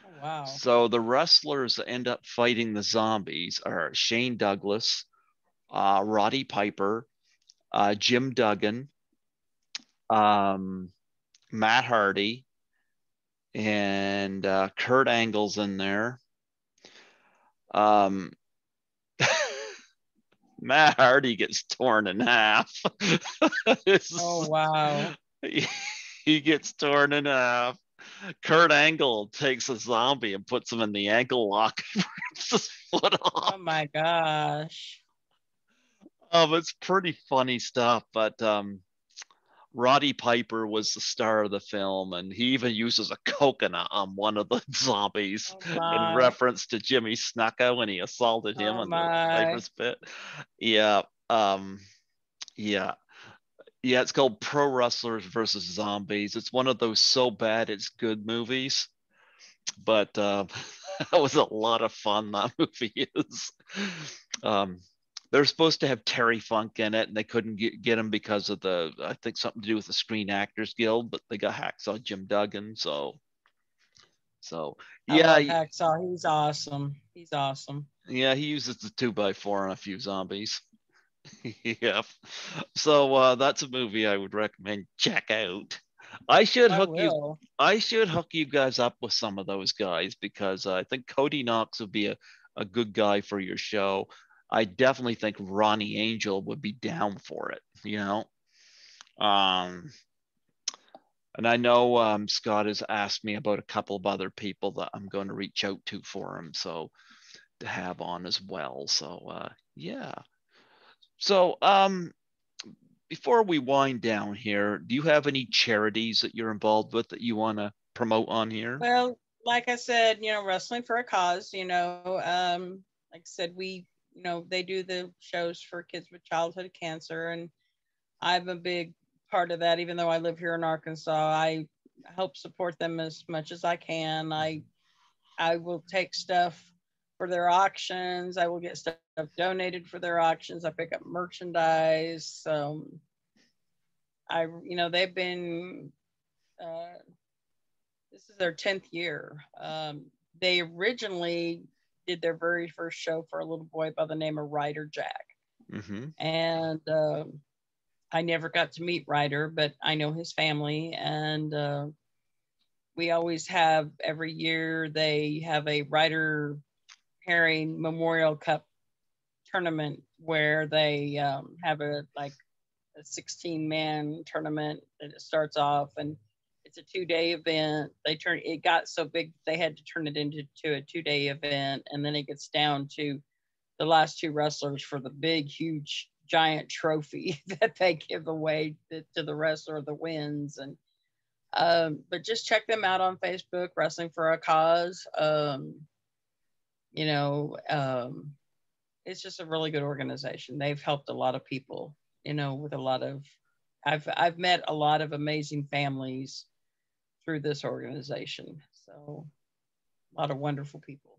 Oh, wow. So the wrestlers that end up fighting the zombies are Shane Douglas, Roddy Piper, Jim Duggan, um, Matt Hardy, and Kurt Angle's in there. Um, Matt Hardy gets torn in half. Oh, wow. He gets torn in half. Kurt Angle takes a zombie and puts him in the ankle lock and rips his foot off. Oh, my gosh. It's pretty funny stuff, but Roddy Piper was the star of the film, and he even uses a coconut on one of the zombies Oh, in my. reference to Jimmy Snuka when he assaulted him Oh, on the my. Piper's Pit. Yeah, yeah, yeah. It's called Pro Wrestlers versus Zombies. It's one of those so bad it's good movies, but that was a lot of fun. That movie is. Um, they're supposed to have Terry Funk in it, and they couldn't get him because of I think something to do with the Screen Actors Guild, but they got Hacksaw Jim Duggan. So I yeah, love Hacksaw. He's awesome. He's awesome. yeah, he uses the 2x4 on a few zombies. Yeah, so that's a movie I would recommend check out. I should I hook you. will. I should hook you guys up with some of those guys because I think Cody Knox would be a good guy for your show. I definitely think Ronnie Angel would be down for it, you know. Um, and I know Scott has asked me about a couple of other people that I'm going to reach out to for him, so to have on as well. So yeah. So before we wind down here, do you have any charities that you're involved with that you want to promote on here? Well, like I said, wrestling for a cause, like I said, they do the shows for kids with childhood cancer, and I'm a big part of that. Even though I live here in Arkansas, I help support them as much as I can. I will take stuff for their auctions. I will get stuff donated for their auctions. I pick up merchandise. They've been, uh, this is their 10th year. They originally did their very first show for a little boy by the name of Ryder Jack. Mm-hmm. And I never got to meet Ryder, but I know his family. And we always have, every year, they have a Ryder Herring Memorial Cup tournament where they have a 16-man tournament, and it starts off, and it's a 2-day event. It got so big they had to turn it into a 2-day event, and then it gets down to the last two wrestlers for the big, huge, giant trophy that they give away to the wrestler that wins. And but just check them out on Facebook, Wrestling for a Cause. You know, it's just a really good organization. They've helped a lot of people, with a lot of, I've met a lot of amazing families through this organization. So a lot of wonderful people,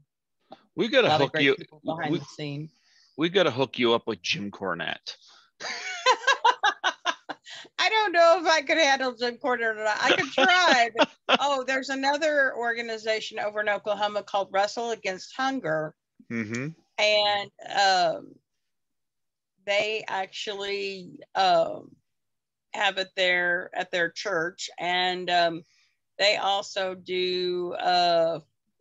We got a to lot of hook great you. people behind the scene. We got to hook you up with Jim Cornette. I don't know if I could handle Jim Cornette or not. I could try. But, there's another organization over in Oklahoma called Wrestle Against Hunger. Mm-hmm. And they actually have it there at their church. And they also do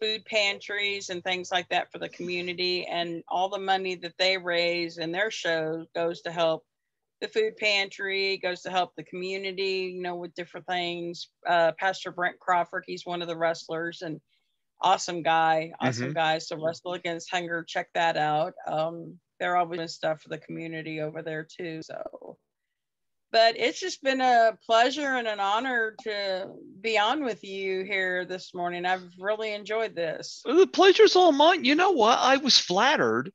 food pantries and things like that for the community. And all the money that they raise in their show goes to help the food pantry, goes to help the community, with different things. Pastor Brent Crawford, he's one of the wrestlers, and awesome guy. So Wrestle Against Hunger, check that out. They're always doing stuff for the community over there too. So, but it's just been a pleasure and an honor to be on with you here this morning. I've really enjoyed this. The pleasure's all mine. You know what? I was flattered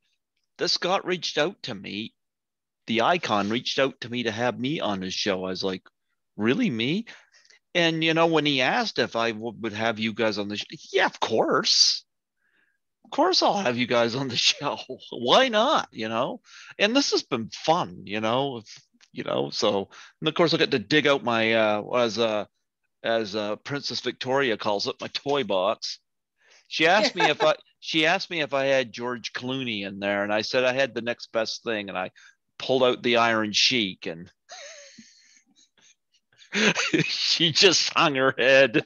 that Scott reached out to me. The Icon reached out to me to have me on his show. I was like, really, me? And when he asked if I would have you guys on the show, yeah, of course. Of course I'll have you guys on the show. Why not? And this has been fun. So, and of course I got to dig out my as Princess Victoria calls it, my toy box. She asked me if I had George Clooney in there, and I said I had the next best thing, and I pulled out the Iron Sheik, and she just hung her head.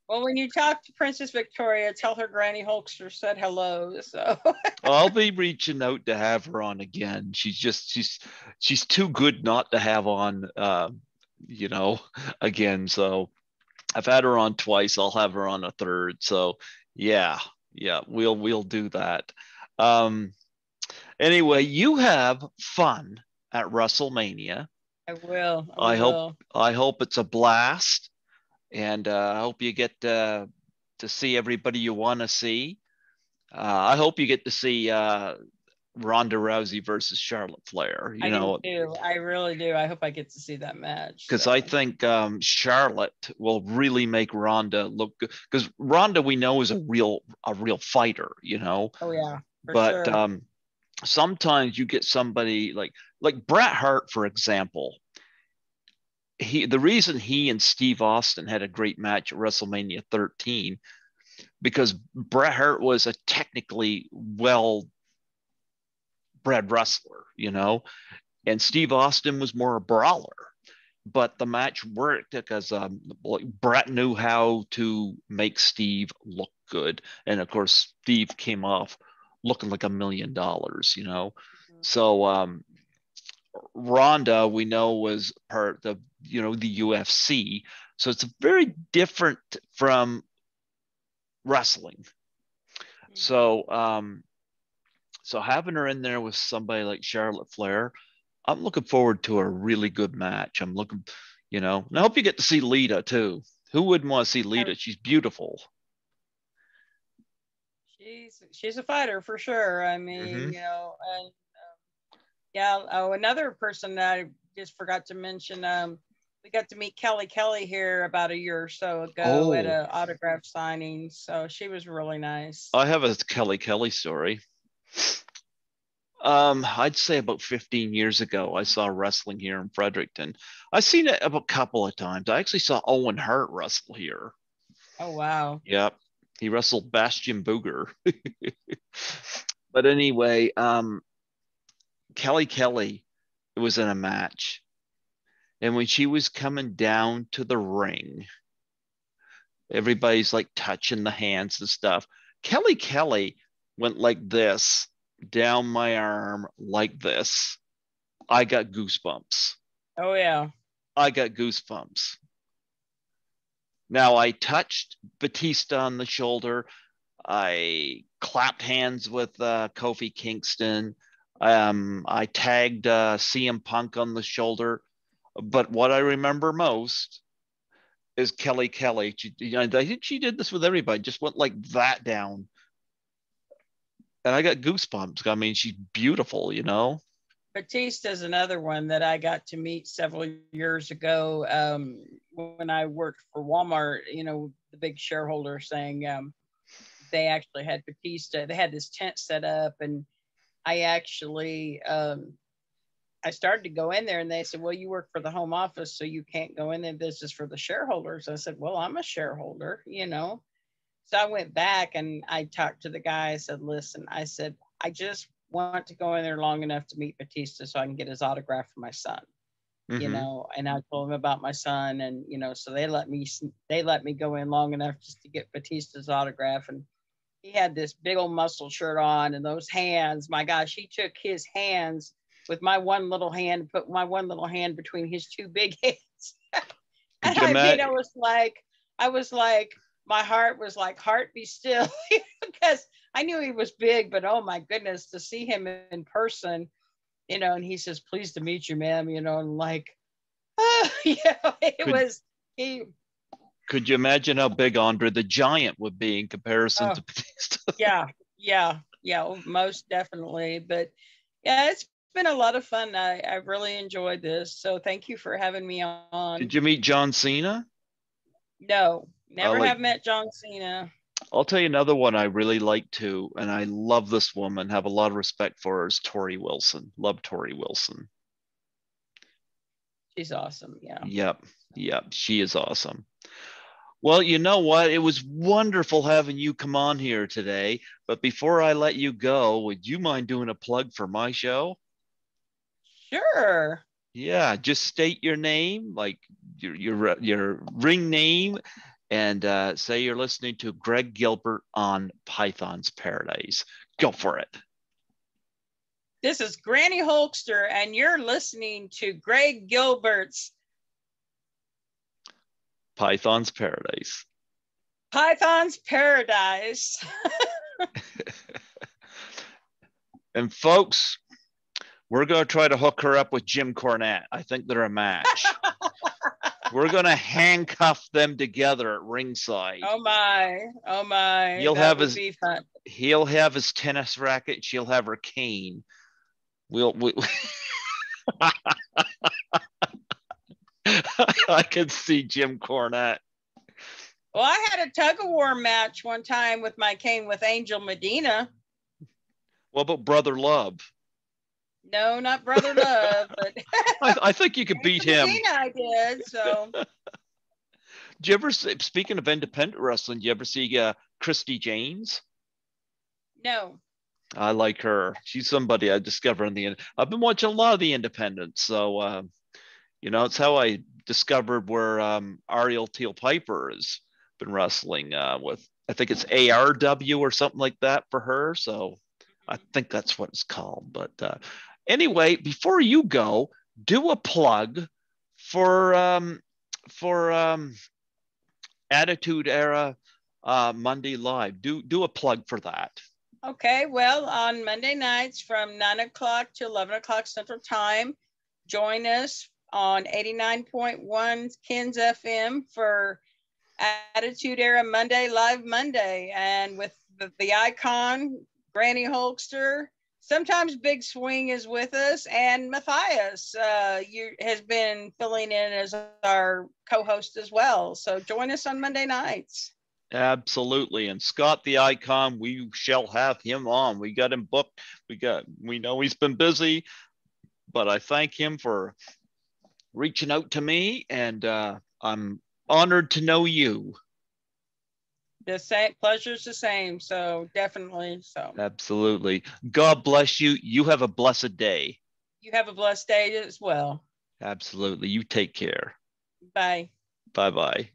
Well, when you talk to Princess Victoria, tell her Granny Hulkster said hello. So I'll be reaching out to have her on again. She's too good not to have on, again. So I've had her on twice. I'll have her on a third. So yeah, we'll do that. Um, anyway, you have fun at WrestleMania. I will. I hope I hope it's a blast, and I hope you get to see everybody you want to see. I hope you get to see Ronda Rousey versus Charlotte Flair. I do too. I really do. I hope I get to see that match. Because I think Charlotte will really make Ronda look good. Because Ronda, we know, is a real fighter. Oh yeah, for but sure. Sometimes you get somebody like Bret Hart, for example. The reason he and Steve Austin had a great match at WrestleMania 13 because Bret Hart was a technically well bred wrestler, and Steve Austin was more a brawler. But the match worked because Bret knew how to make Steve look good, and of course Steve came off looking like $1 million. Mm-hmm. So Ronda, we know, was part of the UFC, so it's very different from wrestling. So so having her in there with somebody like Charlotte Flair, I'm looking forward to a really good match. I'm looking, and I hope you get to see Lita too. Who wouldn't want to see Lita? She's beautiful. She's a fighter for sure. I mean, and yeah. Oh, another person that I just forgot to mention. We got to meet Kelly here about a year or so ago at Oh, an autograph signing. So she was really nice. I have a Kelly story. I'd say about 15 years ago, I saw wrestling here in Fredericton. I've seen it a couple of times. I actually saw Owen Hart wrestle here. Oh wow. Yep. He wrestled Bastion Booger. But anyway, Kelly was in a match. And when she was coming down to the ring, everybody's like touching the hands and stuff. Kelly went like this down my arm, like this. I got goosebumps. Oh yeah. I got goosebumps. Now I touched Batista on the shoulder. I clapped hands with Kofi Kingston. I tagged CM Punk on the shoulder. But what I remember most is Kelly. I think she did this with everybody. Just went like that down, and I got goosebumps. I mean, she's beautiful. Batista is another one that I got to meet several years ago when I worked for Walmart. The big shareholder saying they actually had Batista. They had this tent set up, and I actually I started to go in there, and they said, "Well, you work for the home office, so you can't go in there. This is for the shareholders." I said, "Well, I'm a shareholder." So I went back and I talked to the guy. I said, "Listen," I said, "I just want to go in there long enough to meet Batista so I can get his autograph for my son." And I told him about my son, and so they let me go in long enough just to get Batista's autograph. And he had this big old muscle shirt on, and those hands, my gosh, he took his hands with my one little hand, put my one little hand between his two big hands. And I mean, I was like, my heart was like, heart be still, because I knew he was big, but oh my goodness, to see him in person, and he says, "Pleased to meet you, ma'am," and like, it was, he. Could you imagine how big Andre the Giant would be in comparison to Batista? Yeah, most definitely. But yeah, it's been a lot of fun. I've really enjoyed this. So thank you for having me on. Did you meet John Cena? No, never like have met John Cena. I'll tell you another one I really like too, and I love this woman, have a lot of respect for her, is Tori Wilson. Love Tori Wilson. She's awesome. Yeah. Yep. Yep. She is awesome. Well, you know what? It was wonderful having you come on here today. But before I let you go, would you mind doing a plug for my show? Sure. Yeah, just state your name, like your ring name, and say you're listening to Greg Gilbert on Python's Paradise. Go for it. This is Granny Hulkster, and you're listening to Greg Gilbert's Python's Paradise. Python's Paradise. And folks, we're going to try to hook her up with Jim Cornette. I think they're a match. We're going to handcuff them together at ringside. Oh my. Oh my. He'll that have would his be fun. He'll have his tennis racket. She'll have her cane. We I could see Jim Cornette. Well, I had a tug of war match one time with my cane with Angel Medina. What about Brother Love? No, not Brother Love, but I think you could beat him. Medina I did. So, Did you ever, speaking of independent wrestling, did you ever see Christy James? no. I like her. She's somebody I discovered in the. I've been watching a lot of the independents, so it's how I discovered where Ariel Teal Piper has been wrestling with. I think it's ARW or something like that for her. So I think that's what it's called. But anyway, before you go, do a plug for Attitude Era Monday Live. Do a plug for that. Okay, well, on Monday nights from 9 o'clock to 11 o'clock Central Time, join us on 89.1 Kins FM for Attitude Era Monday, Live Monday. And with the icon, Granny Hulkster, sometimes Big Swing is with us, and Matthias has been filling in as our co-host as well. So join us on Monday nights. Absolutely. And Scott the Icon, we shall have him on. We got him booked. We know he's been busy, but I thank him for reaching out to me, and I'm honored to know you. The same pleasure's the same. So definitely. So absolutely. God bless you. You have a blessed day. You have a blessed day as well. Absolutely. You take care. Bye. Bye-bye.